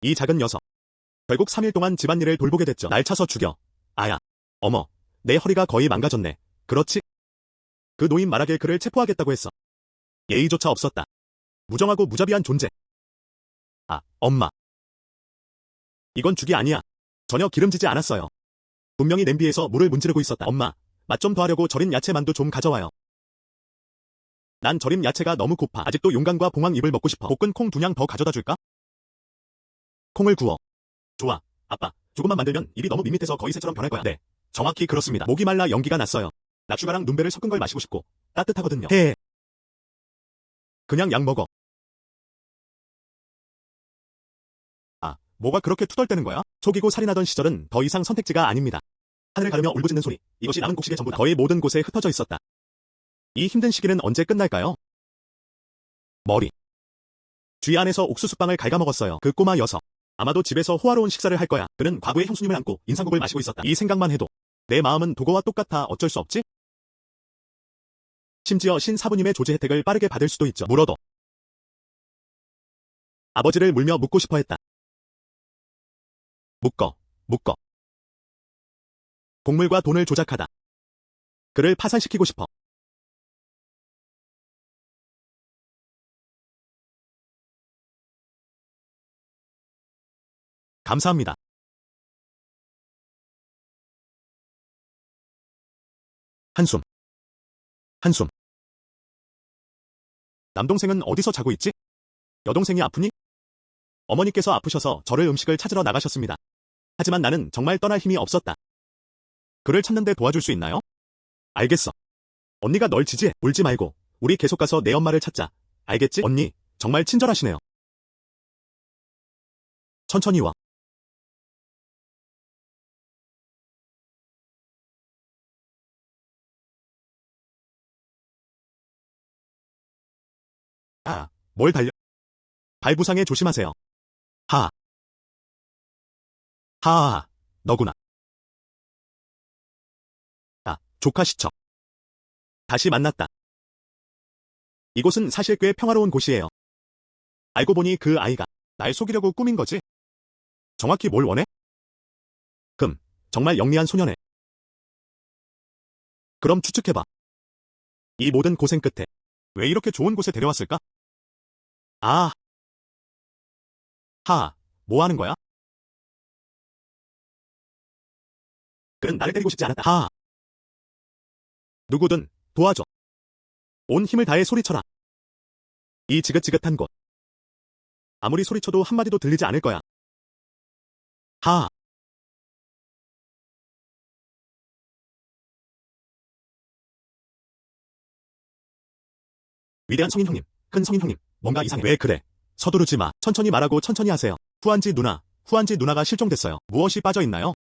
S1: 이 작은 녀석. 결국 3일 동안 집안일을 돌보게 됐죠. 날 차서 죽여. 아야. 어머. 내 허리가 거의 망가졌네. 그렇지? 그 노인 말하길 그를 체포하겠다고 했어. 예의조차 없었다. 무정하고 무자비한 존재. 아, 엄마. 이건 죽이 아니야. 전혀 기름지지 않았어요. 분명히 냄비에서 물을 문지르고 있었다. 엄마, 맛 좀 더하려고 절인 야채 만두 좀 가져와요. 난 절임 야채가 너무 고파. 아직도 용강과 봉황잎을 먹고 싶어. 볶은 콩 2냥 더 가져다 줄까? 콩을 구워. 좋아. 아빠, 조금만 만들면 입이 너무 밋밋해서 거의 새처럼 변할 거야. 네, 정확히 그렇습니다. 목이 말라 연기가 났어요. 낙슈가랑 눈배를 섞은 걸 마시고 싶고 따뜻하거든요. 해. 그냥 약 먹어. 아, 뭐가 그렇게 투덜대는 거야? 속이고 살인하던 시절은 더 이상 선택지가 아닙니다. 하늘을 가르며 울부짖는 소리, 이것이 남은 곡식의 전부다. 거의 모든 곳에 흩어져 있었다. 이 힘든 시기는 언제 끝날까요? 머리. 쥐 안에서 옥수수빵을 갉아먹었어요. 그 꼬마 녀석. 아마도 집에서 호화로운 식사를 할 거야. 그는 과부의 형수님을 안고 인상국을 마시고 있었다. 이 생각만 해도 내 마음은 도거와 똑같아. 어쩔 수 없지? 심지어 신사부님의 조제 혜택을 빠르게 받을 수도 있죠. 물어도. 아버지를 물며 묻고 싶어 했다. 묶어, 묶어. 곡물과 돈을 조작하다. 그를 파산시키고 싶어. 감사합니다. 한숨, 한숨. 남동생은 어디서 자고 있지? 여동생이 아프니? 어머니께서 아프셔서 저를 음식을 찾으러 나가셨습니다. 하지만 나는 정말 떠날 힘이 없었다. 그를 찾는데 도와줄 수 있나요? 알겠어. 언니가 널 지지해. 울지 말고 우리 계속 가서 내 엄마를 찾자. 알겠지? 언니, 정말 친절하시네요. 천천히 와. 아, 뭘 달려? 발 부상에 조심하세요. 하, 하하하, 너구나. 아, 조카 시쳐. 다시 만났다. 이곳은 사실 꽤 평화로운 곳이에요. 알고 보니 그 아이가 날 속이려고 꾸민 거지. 정확히 뭘 원해? 정말 영리한 소녀네. 그럼 추측해봐. 이 모든 고생 끝에 왜 이렇게 좋은 곳에 데려왔을까? 아, 하하, 뭐 하는 거야? 그는 나를 때리고 싶지 않았다. 하하. 누구든 도와줘. 온 힘을 다해 소리쳐라. 이 지긋지긋한 곳. 아무리 소리쳐도 한마디도 들리지 않을 거야. 하하. 위대한 성인 형님, 큰 성인 형님, 뭔가 이상해. 왜 그래? 서두르지 마. 천천히 말하고 천천히 하세요. 후안지 누나가 실종됐어요. 무엇이 빠져있나요?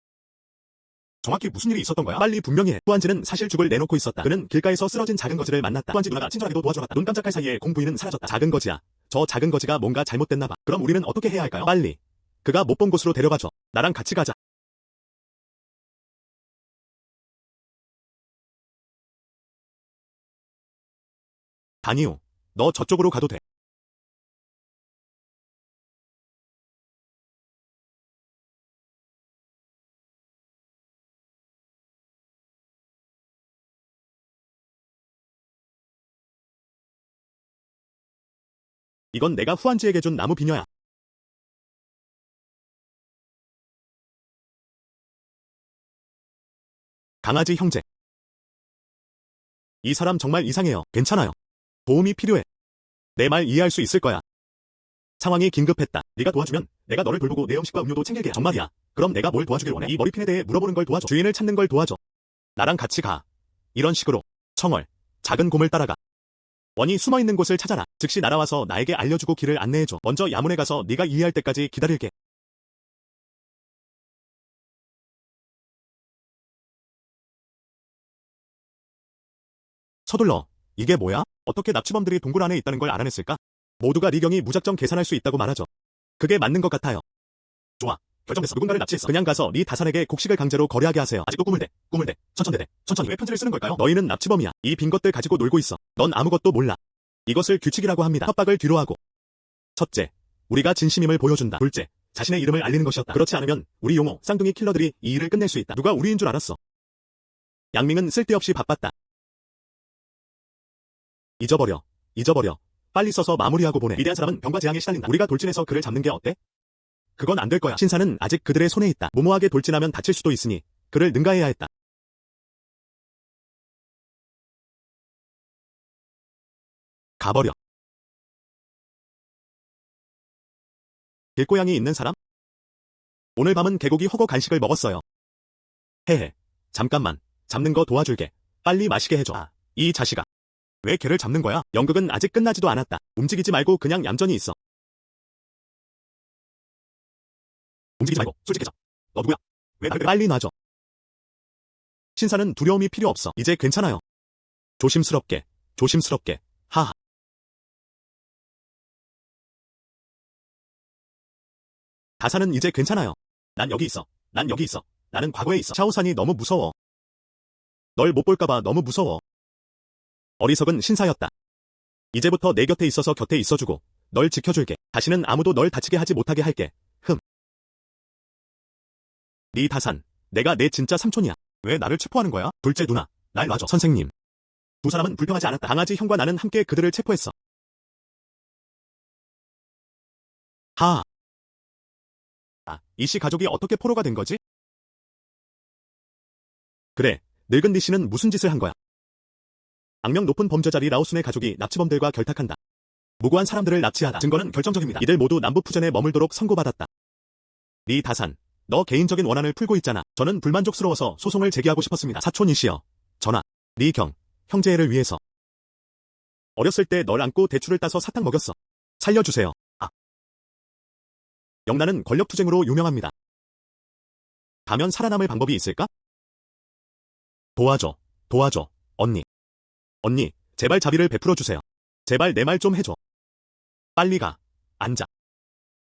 S1: 정확히 무슨 일이 있었던 거야? 빨리 분명히 해. 후안지는 사실 죽을 내놓고 있었다. 그는 길가에서 쓰러진 작은 거지를 만났다. 후안지 누나가 친절하게도 도와주었다. 눈 깜짝할 사이에 공 부인은 사라졌다. 작은 거지야. 저 작은 거지가 뭔가 잘못됐나 봐. 그럼 우리는 어떻게 해야 할까요? 빨리. 그가 못 본 곳으로 데려가줘. 나랑 같이 가자. 다니오. 너 저쪽으로 가도 돼. 이건 내가 후안지에게 준 나무 비녀야. 강아지 형제. 이 사람 정말 이상해요. 괜찮아요. 도움이 필요해. 내 말 이해할 수 있을 거야. 상황이 긴급했다. 네가 도와주면 내가 너를 돌보고 내 음식과 음료도 챙길게. 정말이야. 그럼 내가 뭘 도와주길 원해? 이 머리핀에 대해 물어보는 걸 도와줘. 주인을 찾는 걸 도와줘. 나랑 같이 가. 이런 식으로. 청월. 작은 곰을 따라가. 원이 숨어있는 곳을 찾아라. 즉시 날아와서 나에게 알려주고 길을 안내해줘. 먼저 야문에 가서 네가 이해할 때까지 기다릴게. 서둘러. 이게 뭐야? 어떻게 납치범들이 동굴 안에 있다는 걸 알아냈을까? 모두가 리경이 무작정 계산할 수 있다고 말하죠. 그게 맞는 것 같아요. 좋아. 결정됐어. 누군가를 납치했어. 그냥 가서 네 다산에게 곡식을 강제로 거래하게 하세요. 아직도 꿈을 대. 천천히. 왜 편지를 쓰는 걸까요? 너희는 납치범이야. 이 빈 것들 가지고 놀고 있어. 넌 아무것도 몰라. 이것을 규칙이라고 합니다. 협박을 뒤로 하고. 첫째, 우리가 진심임을 보여준다. 둘째, 자신의 이름을 알리는 것이었다. 그렇지 않으면 우리 용호, 쌍둥이 킬러들이 이 일을 끝낼 수 있다. 누가 우리인 줄 알았어. 양밍은 쓸데없이 바빴다. 잊어버려. 빨리 써서 마무리하고 보내. 위대한 사람은 병과 재앙에 시달린다. 우리가 돌진해서 그를 잡는 게 어때? 그건 안 될 거야. 신사는 아직 그들의 손에 있다. 무모하게 돌진하면 다칠 수도 있으니 그를 능가해야 했다. 가버려. 길고양이 있는 사람? 오늘 밤은 개고기 허거 간식을 먹었어요. 헤헤. 잠깐만. 잡는 거 도와줄게. 빨리 마시게 해줘. 아, 이 자식아. 왜 걔를 잡는 거야? 연극은 아직 끝나지도 않았다. 움직이지 말고 그냥 얌전히 있어. 움직이지 말고 솔직해져. 너 누구야? 왜 나를 빨리 놔줘. 신사는 두려움이 필요 없어. 이제 괜찮아요. 조심스럽게. 하하. 다사는 이제 괜찮아요. 난 여기 있어. 나는 과거에 있어. 샤오산이 너무 무서워. 널 못 볼까봐 너무 무서워. 어리석은 신사였다. 이제부터 내 곁에 있어서 곁에 있어주고 널 지켜줄게. 다시는 아무도 널 다치게 하지 못하게 할게. 네 다산, 내가 내 진짜 삼촌이야. 왜 나를 체포하는 거야? 둘째 누나, 날 놔줘. 선생님. 두 사람은 불평하지 않았다. 강아지 형과 나는 함께 그들을 체포했어. 하. 이 씨 가족이 어떻게 포로가 된 거지? 그래, 늙은 리 씨는 무슨 짓을 한 거야? 악명 높은 범죄자 리 라오순의 가족이 납치범들과 결탁한다. 무고한 사람들을 납치하다. 증거는 결정적입니다. 이들 모두 남부푸전에 머물도록 선고받았다. 리 다산, 너 개인적인 원한을 풀고 있잖아. 저는 불만족스러워서 소송을 제기하고 싶었습니다. 사촌 이씨여, 전하, 리경, 형제애를 위해서. 어렸을 때 널 안고 대추를 따서 사탕 먹였어. 살려주세요. 영란은 권력투쟁으로 유명합니다. 가면 살아남을 방법이 있을까? 도와줘, 도와줘, 언니. 언니, 제발 자비를 베풀어주세요. 제발 내 말 좀 해줘. 빨리 가. 앉아.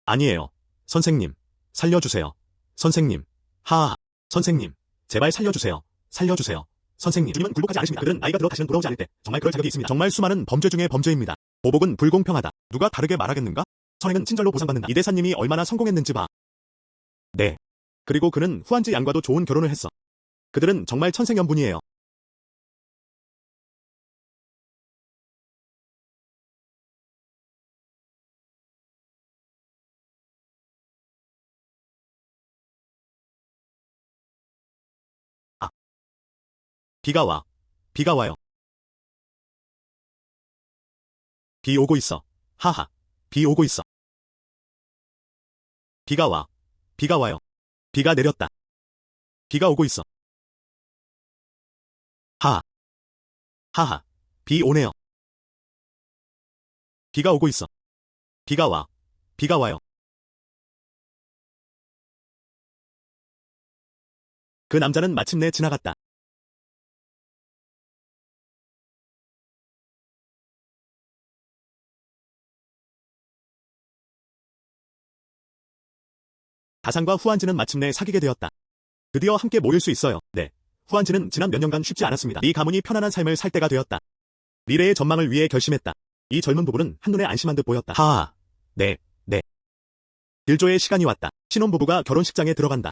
S1: 아니에요. 선생님, 살려주세요. 선생님, 하하. 선생님, 제발 살려주세요. 살려주세요. 선생님, 주님은 굴복하지 않으십니다. 그들은 나이가 들어 다시는 돌아오지 않을 때 정말 그럴 자격이 있습니다. 정말 수많은 범죄 중에 범죄입니다. 보복은 불공평하다. 누가 다르게 말하겠는가? 선행은 친절로 보상받는다. 이 대사님이 얼마나 성공했는지 봐. 네. 그리고 그는 후한지 양과도 좋은 결혼을 했어. 그들은 정말 천생연분이에요. 아. 비가 와. 비가 와요. 비 오고 있어. 하하. 비 오고 있어. 비가 와. 비가 와요. 비가 내렸다. 비가 오고 있어. 하하. 하하. 비 오네요. 비가 오고 있어. 비가 와. 비가 와요. 그 남자는 마침내 지나갔다. 다산과 후한지는 마침내 사귀게 되었다. 드디어 함께 모일 수 있어요. 네. 후한지는 지난 몇 년간 쉽지 않았습니다. 이 가문이 편안한 삶을 살 때가 되었다. 미래의 전망을 위해 결심했다. 이 젊은 부부는 한눈에 안심한 듯 보였다. 하하. 네, 네. 일조의 시간이 왔다. 신혼부부가 결혼식장에 들어간다.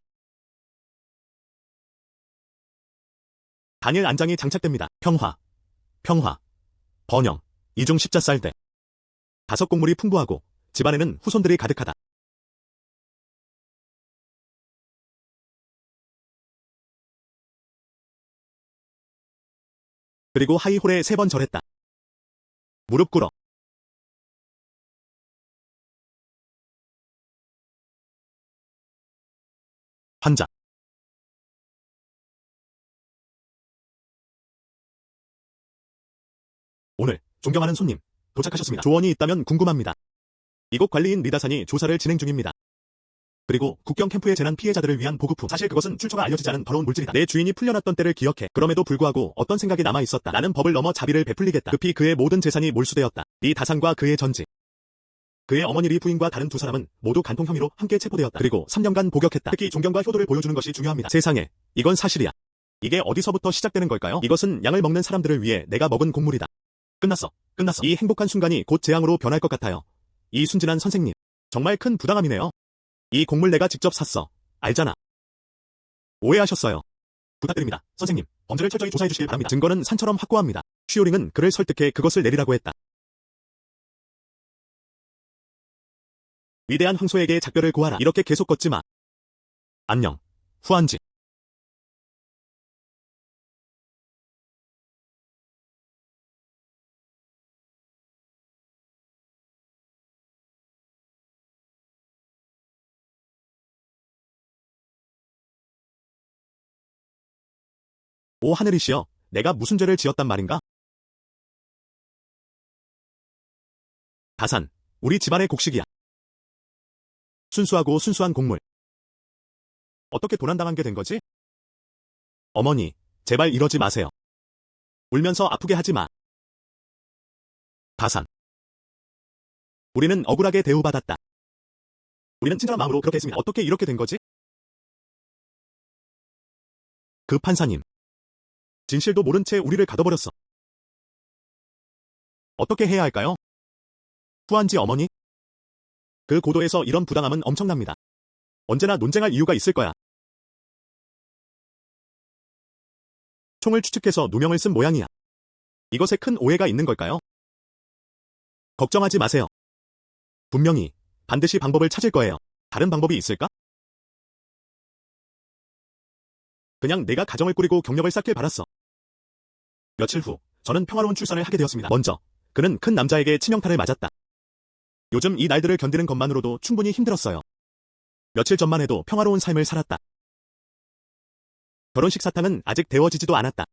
S1: 단일 안장이 장착됩니다. 평화, 평화, 번영, 이중 십자쌀대. 다섯 곡물이 풍부하고 집안에는 후손들이 가득하다. 그리고 하이홀에 3번 절했다. 무릎 꿇어. 환자. 오늘 존경하는 손님 도착하셨습니다. 조언이 있다면 궁금합니다. 이곳 관리인 리다산이 조사를 진행 중입니다. 그리고 국경 캠프의 재난 피해자들을 위한 보급품. 사실 그것은 출처가 알려지지 않은 더러운 물질이다. 내 주인이 풀려났던 때를 기억해. 그럼에도 불구하고 어떤 생각이 남아있었다. 나는 법을 넘어 자비를 베풀리겠다. 급히 그의 모든 재산이 몰수되었다. 이 다산과 그의 전지. 그의 어머니 리 부인과 다른 두 사람은 모두 간통 혐의로 함께 체포되었다. 그리고 3년간 복역했다. 특히 존경과 효도를 보여주는 것이 중요합니다. 세상에, 이건 사실이야. 이게 어디서부터 시작되는 걸까요? 이것은 양을 먹는 사람들을 위해 내가 먹은 곡물이다. 끝났어. 끝났어. 이 행복한 순간이 곧 재앙으로 변할 것 같아요. 이 순진한 선생님. 정말 큰 부당함이네요. 이 곡물 내가 직접 샀어. 알잖아. 오해하셨어요. 부탁드립니다. 선생님, 범죄를 철저히 조사해 주시길 바랍니다. 증거는 산처럼 확고합니다. 슈오링은 그를 설득해 그것을 내리라고 했다. 위대한 황소에게 작별을 고하라. 이렇게 계속 걷지 마. 안녕. 후한지. 오 하늘이시여, 내가 무슨 죄를 지었단 말인가? 다산, 우리 집안의 곡식이야. 순수하고 순수한 곡물. 어떻게 도난당한 게 된 거지? 어머니, 제발 이러지 마세요. 울면서 아프게 하지 마. 다산. 우리는 억울하게 대우받았다. 우리는 친절한 마음으로 그렇게 했습니다. 어떻게 이렇게 된 거지? 그 판사님. 진실도 모른 채 우리를 가둬버렸어. 어떻게 해야 할까요? 후한지 어머니? 그 고도에서 이런 부당함은 엄청납니다. 언제나 논쟁할 이유가 있을 거야. 총을 추측해서 누명을 쓴 모양이야. 이것에 큰 오해가 있는 걸까요? 걱정하지 마세요. 분명히, 반드시 방법을 찾을 거예요. 다른 방법이 있을까? 그냥 내가 가정을 꾸리고 경력을 쌓길 바랐어. 며칠 후, 저는 평화로운 출산을 하게 되었습니다. 먼저, 그는 큰 남자에게 치명타를 맞았다. 요즘 이 날들을 견디는 것만으로도 충분히 힘들었어요. 며칠 전만 해도 평화로운 삶을 살았다. 결혼식 사탕은 아직 데워지지도 않았다.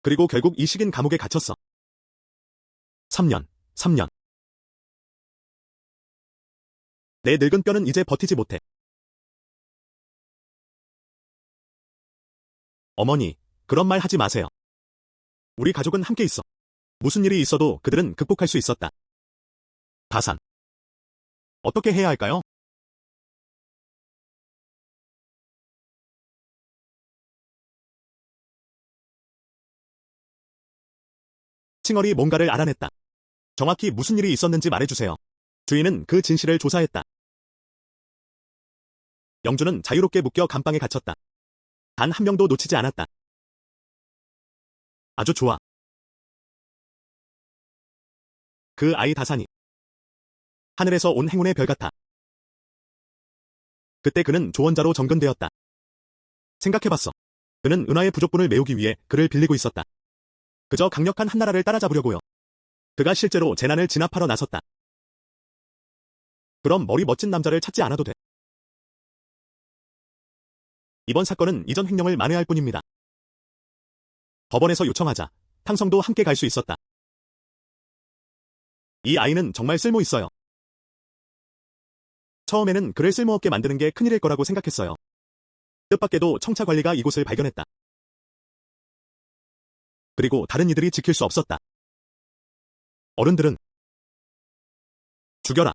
S1: 그리고 결국 이 식인 감옥에 갇혔어. 3년. 내 늙은 뼈는 이제 버티지 못해. 어머니, 그런 말 하지 마세요. 우리 가족은 함께 있어. 무슨 일이 있어도 그들은 극복할 수 있었다. 다산. 어떻게 해야 할까요? 칭얼이 뭔가를 알아냈다. 정확히 무슨 일이 있었는지 말해주세요. 주인은 그 진실을 조사했다. 영주는 자유롭게 묶여 감방에 갇혔다. 단 한 명도 놓치지 않았다. 아주 좋아. 그 아이 다산이 하늘에서 온 행운의 별 같아. 그때 그는 조언자로 정근되었다. 생각해봤어. 그는 은하의 부족분을 메우기 위해 그를 빌리고 있었다. 그저 강력한 한나라를 따라잡으려고요. 그가 실제로 재난을 진압하러 나섰다. 그럼 머리 멋진 남자를 찾지 않아도 돼. 이번 사건은 이전 횡령을 만회할 뿐입니다. 법원에서 요청하자 탕성도 함께 갈 수 있었다. 이 아이는 정말 쓸모 있어요. 처음에는 그를 쓸모없게 만드는 게 큰일일 거라고 생각했어요. 뜻밖에도 청차 관리가 이곳을 발견했다. 그리고 다른 이들이 지킬 수 없었다. 어른들은 죽여라.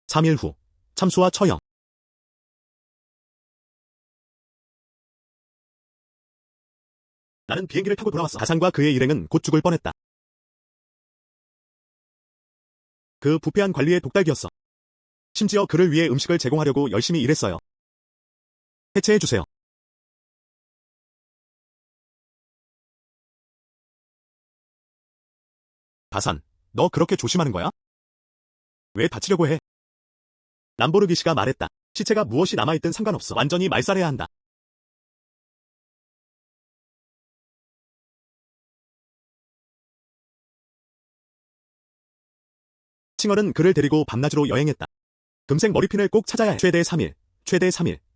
S1: 3일 후, 참수와 처형. 나는 비행기를 타고 돌아왔어. 다산과 그의 일행은 곧 죽을 뻔했다. 그 부패한 관리의 독달기였어. 심지어 그를 위해 음식을 제공하려고 열심히 일했어요. 해체해주세요. 다산, 너 그렇게 조심하는 거야? 왜 다치려고 해? 람보르기 씨가 말했다. 시체가 무엇이 남아있든 상관없어. 완전히 말살해야 한다. 칭얼은 그를 데리고 밤낮으로 여행했다. 금색 머리핀을 꼭 찾아야 해. 최대 3일.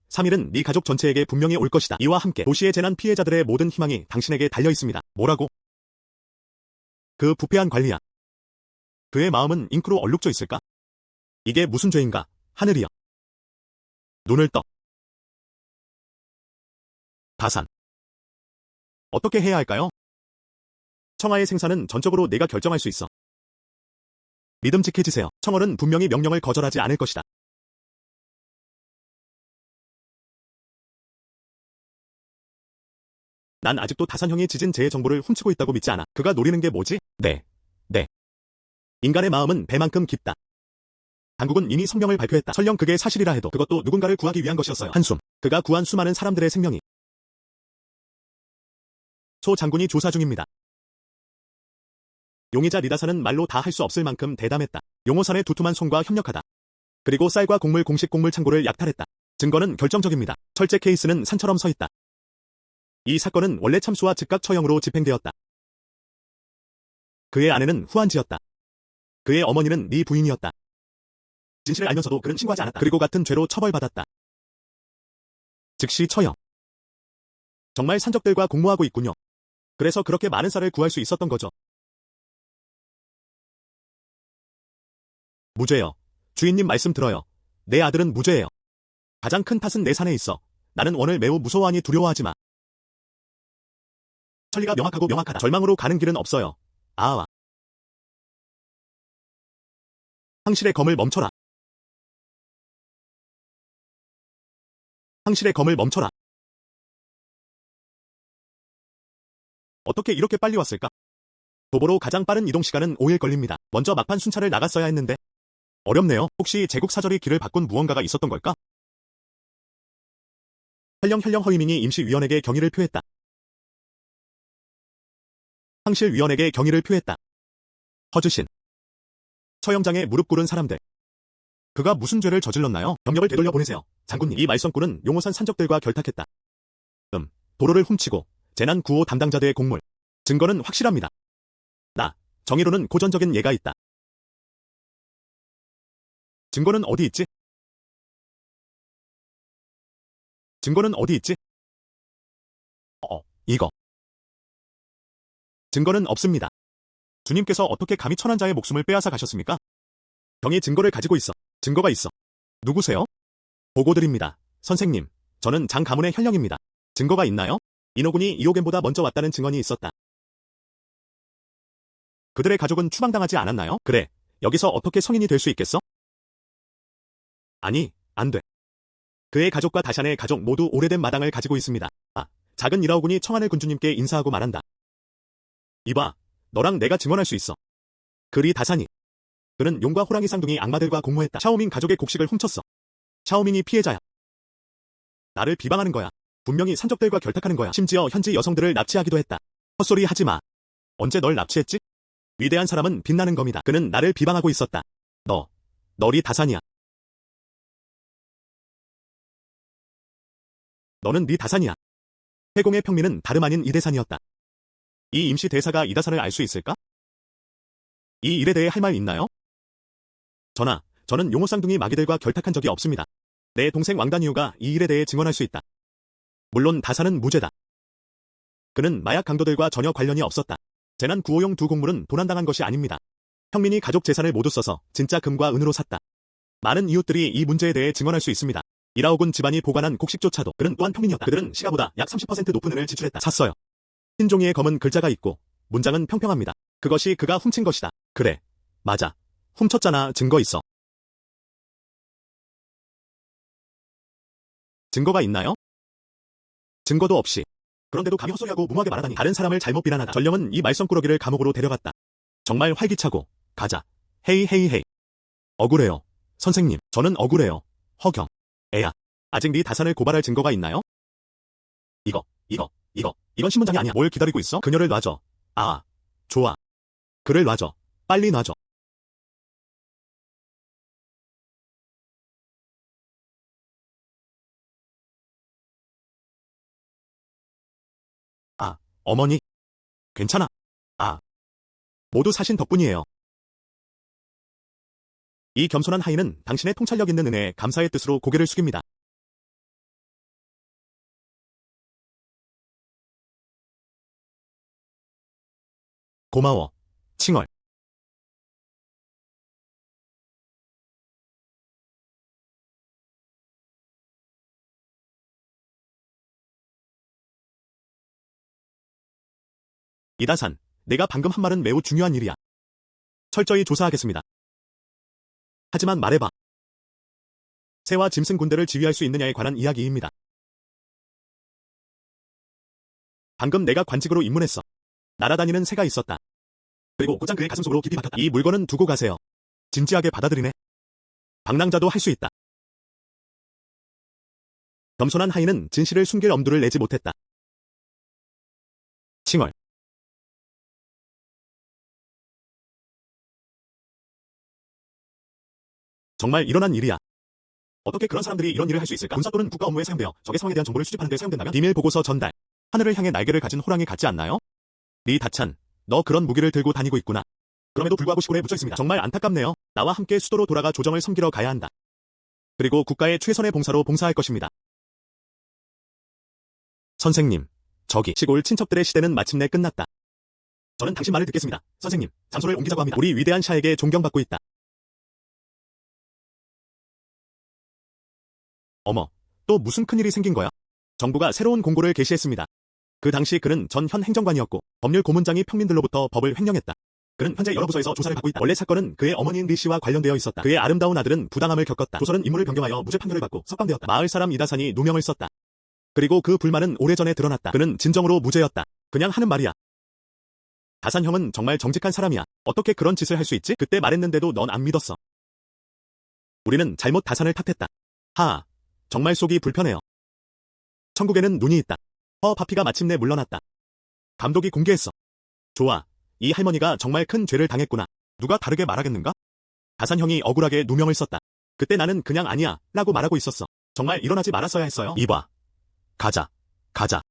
S1: 3일은 네 가족 전체에게 분명히 올 것이다. 이와 함께 도시의 재난 피해자들의 모든 희망이 당신에게 달려 있습니다. 뭐라고? 그 부패한 관리야. 그의 마음은 잉크로 얼룩져 있을까? 이게 무슨 죄인가? 하늘이여. 눈을 떠. 다산. 어떻게 해야 할까요? 청하의 생사는 전적으로 내가 결정할 수 있어. 믿음직해지세요. 청월은 분명히 명령을 거절하지 않을 것이다. 난 아직도 다산형이 지진 재해 정보를 훔치고 있다고 믿지 않아. 그가 노리는 게 뭐지? 네. 인간의 마음은 배만큼 깊다. 당국은 이미 성명을 발표했다. 설령 그게 사실이라 해도 그것도 누군가를 구하기 위한 것이었어요. 한숨. 그가 구한 수많은 사람들의 생명이. 소 장군이 조사 중입니다. 용의자 리다사는 말로 다 할 수 없을 만큼 대담했다. 용호선의 두툼한 손과 협력하다. 그리고 쌀과 곡물 공식 곡물 창고를 약탈했다. 증거는 결정적입니다. 철제 케이스는 산처럼 서 있다. 이 사건은 원래 참수와 즉각 처형으로 집행되었다. 그의 아내는 후한지였다. 그의 어머니는 네 부인이었다. 진실을 알면서도 그는 신고하지 않았다. 그리고 같은 죄로 처벌받았다. 즉시 처형. 정말 산적들과 공모하고 있군요. 그래서 그렇게 많은 쌀을 구할 수 있었던 거죠. 무죄요. 주인님 말씀 들어요. 내 아들은 무죄예요. 가장 큰 탓은 내 산에 있어. 나는 원을 매우 무서워하니 두려워하지 마. 천리가 명확하고 명확하다. 절망으로 가는 길은 없어요. 아아. 황실의 검을 멈춰라. 황실의 검을 멈춰라. 어떻게 이렇게 빨리 왔을까? 도보로 가장 빠른 이동 시간은 5일 걸립니다. 먼저 막판 순찰을 나갔어야 했는데. 어렵네요. 혹시 제국 사절이 길을 바꾼 무언가가 있었던 걸까? 헬령 허위민이 임시위원에게 경의를 표했다. 황실위원에게 경의를 표했다. 허주신. 처형장에 무릎 꿇은 사람들. 그가 무슨 죄를 저질렀나요? 병력을 되돌려 보내세요. 장군님. 이 말썽꾼은 용호산 산적들과 결탁했다. 도로를 훔치고 재난 구호 담당자들의 공물. 증거는 확실합니다. 정의로는 고전적인 예가 있다. 증거는 어디 있지? 증거는 어디 있지? 이거. 증거는 없습니다. 주님께서 어떻게 감히 천한자의 목숨을 빼앗아 가셨습니까? 병이 증거를 가지고 있어. 증거가 있어. 누구세요? 보고드립니다. 선생님, 저는 장 가문의 현령입니다. 증거가 있나요? 인호군이 이호겐보다 먼저 왔다는 증언이 있었다. 그들의 가족은 추방당하지 않았나요? 그래, 여기서 어떻게 성인이 될 수 있겠어? 아니, 안 돼. 그의 가족과 다샨의 가족 모두 오래된 마당을 가지고 있습니다. 작은 이라오군이 청하늘 군주님께 인사하고 말한다. 이봐, 너랑 내가 증언할 수 있어. 그리 다산이. 그는 용과 호랑이 쌍둥이 악마들과 공모했다. 샤오밍 가족의 곡식을 훔쳤어. 샤오밍이 피해자야. 나를 비방하는 거야. 분명히 산적들과 결탁하는 거야. 심지어 현지 여성들을 납치하기도 했다. 헛소리 하지 마. 언제 널 납치했지? 위대한 사람은 빛나는 겁니다. 그는 나를 비방하고 있었다. 너리 다산이야. 너는 네 다산이야. 해공의 평민은 다름 아닌 이대산이었다. 이 임시 대사가 이다산을 알 수 있을까? 이 일에 대해 할 말 있나요? 저는 용호 쌍둥이 마귀들과 결탁한 적이 없습니다. 내 동생 왕다니우가 이 일에 대해 증언할 수 있다. 물론 다산은 무죄다. 그는 마약 강도들과 전혀 관련이 없었다. 재난 구호용 두 공물은 도난당한 것이 아닙니다. 평민이 가족 재산을 모두 써서 진짜 금과 은으로 샀다. 많은 이웃들이 이 문제에 대해 증언할 수 있습니다. 이라오군 집안이 보관한 곡식조차도 그는 또한 평민이었다. 그들은 시가보다 약 30% 높은 은을 지출했다. 샀어요. 흰 종이에 검은 글자가 있고 문장은 평평합니다. 그것이 그가 훔친 것이다. 그래, 맞아. 훔쳤잖아. 증거 있어. 증거가 있나요? 증거도 없이. 그런데도 감히 헛소리하고 무모하게 말하다니. 다른 사람을 잘못 비난하다. 전령은 이 말썽꾸러기를 감옥으로 데려갔다. 정말 활기차고. 가자. 헤이. 억울해요. 선생님, 저는 억울해요. 허경. 애야. 아직 네 다산을 고발할 증거가 있나요? 이건 신문장이 아니야. 뭘 기다리고 있어? 그녀를 놔줘. 좋아. 그를 놔줘. 빨리 놔줘. 어머니. 괜찮아. 모두 사신 덕분이에요. 이 겸손한 하인은 당신의 통찰력 있는 은혜에 감사의 뜻으로 고개를 숙입니다. 고마워. 칭얼. 이다산, 내가 방금 한 말은 매우 중요한 일이야. 철저히 조사하겠습니다. 하지만 말해봐. 새와 짐승 군대를 지휘할 수 있느냐에 관한 이야기입니다. 방금 내가 관직으로 입문했어. 날아다니는 새가 있었다. 그리고 곧장 그의 가슴 속으로 깊이 박혔다. 이 물건은 두고 가세요. 진지하게 받아들이네. 방랑자도 할 수 있다. 겸손한 하인은 진실을 숨길 엄두를 내지 못했다. 칭얼. 정말 일어난 일이야. 어떻게 그런 사람들이 이런 일을 할 수 있을까? 군사 또는 국가 업무에 사용되어 적의 상황에 대한 정보를 수집하는 데 사용된다면? 비밀 보고서 전달. 하늘을 향해 날개를 가진 호랑이 같지 않나요? 네 다찬, 너 그런 무기를 들고 다니고 있구나. 그럼에도 불구하고 시골에 묻혀 있습니다. 정말 안타깝네요. 나와 함께 수도로 돌아가 조정을 섬기러 가야 한다. 그리고 국가의 최선의 봉사로 봉사할 것입니다. 선생님, 저기 시골 친척들의 시대는 마침내 끝났다. 저는 당신 말을 듣겠습니다. 선생님, 장소를 옮기자고 합니다. 우리 위대한 샤에게 존경받고 있다. 어머, 또 무슨 큰일이 생긴 거야? 정부가 새로운 공고를 게시했습니다. 그 당시 그는 전 현 행정관이었고 법률 고문장이 평민들로부터 법을 횡령했다. 그는 현재 여러 부서에서 조사를 받고 있다. 원래 사건은 그의 어머니인 리 씨와 관련되어 있었다. 그의 아름다운 아들은 부당함을 겪었다. 조선은 임무를 변경하여 무죄 판결을 받고 석방되었다. 마을 사람 이다산이 누명을 썼다. 그리고 그 불만은 오래전에 드러났다. 그는 진정으로 무죄였다. 그냥 하는 말이야. 다산 형은 정말 정직한 사람이야. 어떻게 그런 짓을 할 수 있지? 그때 말했는데도 넌 안 믿었어. 우리는 잘못 다산을 탓했다. 정말 속이 불편해요. 천국에는 눈이 있다. 파피가 마침내 물러났다. 감독이 공개했어. 좋아. 이 할머니가 정말 큰 죄를 당했구나. 누가 다르게 말하겠는가? 다산 형이 억울하게 누명을 썼다. 그때 나는 그냥 아니야 라고 말하고 있었어. 정말 일어나지 말았어야 했어요. 이봐. 가자. 가자.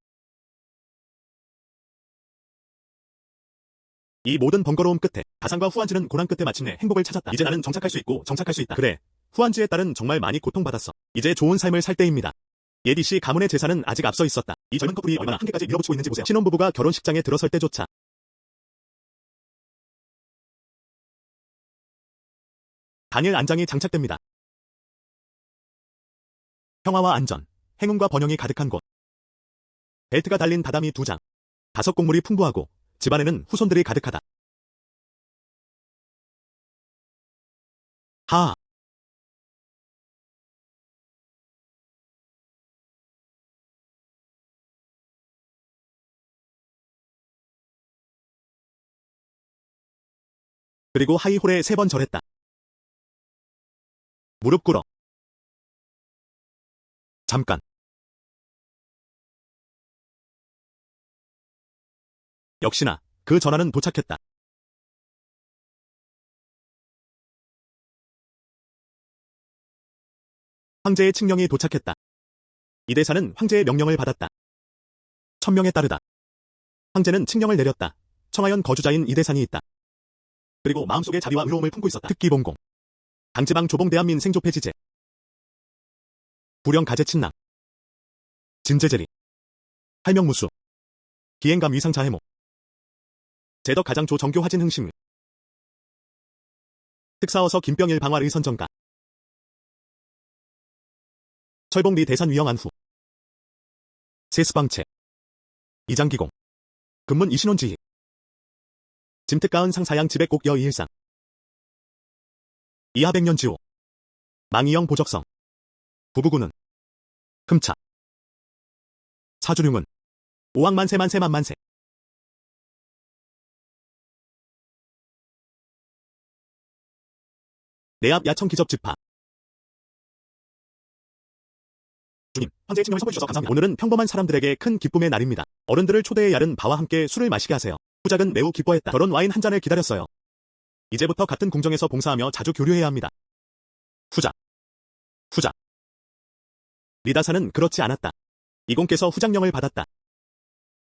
S1: 이 모든 번거로움 끝에 다산과 후안지는 고난 끝에 마침내 행복을 찾았다. 이제 나는 정착할 수 있고 정착할 수 있다. 그래. 후안지의 딸은 정말 많이 고통받았어. 이제 좋은 삶을 살 때입니다. 예디 씨 가문의 재산은 아직 앞서 있었다. 이 젊은 커플이 얼마나 한계까지 밀어붙이고 있는지 보세요. 신혼부부가 결혼식장에 들어설 때조차 단일 안장이 장착됩니다. 평화와 안전, 행운과 번영이 가득한 곳. 벨트가 달린 다다미 2장. 다섯 곡물이 풍부하고 집안에는 후손들이 가득하다. 하하. 그리고 하이홀에 3번 절했다. 무릎 꿇어. 잠깐. 역시나 그 전화는 도착했다. 황제의 칙령이 도착했다. 이 대사는 황제의 명령을 받았다. 천명에 따르다. 황제는 칙령을 내렸다. 청하연 거주자인 이대산이 있다. 그리고 마음속에 자비와 의로움을 품고 있었다. 특기본공. 강지방 조봉 대한민 생조폐지제. 불영 가제친남. 진제제리. 할명무수. 기행감 위상자해모. 제덕 가장조 정교 화진 흥심. 특사어서 김병일 방활 의선정가. 철봉리 대산 위영 안후. 세스방채. 이장기공. 금문 이신혼지희. 짐특가은 상사양 지백곡 여이일상. 이하백년지호. 망이영 보적성. 부부군은. 흠차. 사주룡은. 오왕만세만세만만세. 내앞 야청 기접 집파. 주님, 황제의 칙령을 선포해주셔서 감사합니다. 오늘은 평범한 사람들에게 큰 기쁨의 날입니다. 어른들을 초대해 야른 바와 함께 술을 마시게 하세요. 후작은 매우 기뻐했다. 저런 와인 한 잔을 기다렸어요. 이제부터 같은 궁정에서 봉사하며 자주 교류해야 합니다. 후작. 후작. 리다사는 그렇지 않았다. 이공께서 후작령을 받았다.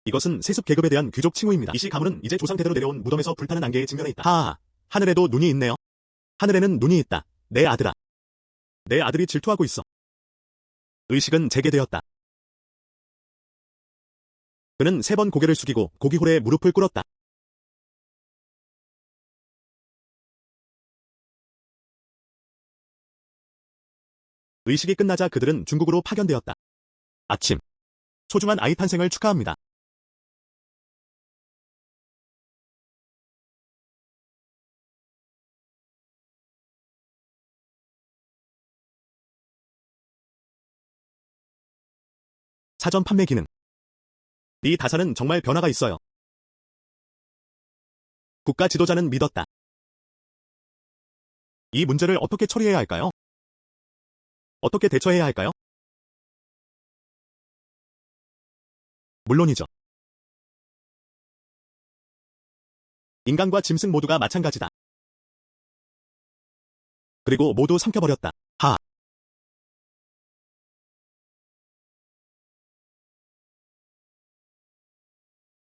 S1: 이것은 세습 계급에 대한 귀족 칭호입니다. 이씨 가문은 이제 조상대대로 내려온 무덤에서 불타는 안개에 직면해 있다. 하하, 하늘에도 눈이 있네요. 하늘에는 눈이 있다. 내 아들아. 내 아들이 질투하고 있어. 의식은 재개되었다. 그는 3번 고개를 숙이고 고기홀에 무릎을 꿇었다. 의식이 끝나자 그들은 중국으로 파견되었다. 아침. 소중한 아이 탄생을 축하합니다. 사전 판매 기능. 이 다산은 정말 변화가 있어요. 국가 지도자는 믿었다. 이 문제를 어떻게 처리해야 할까요? 어떻게 대처해야 할까요? 물론이죠. 인간과 짐승 모두가 마찬가지다. 그리고 모두 삼켜버렸다.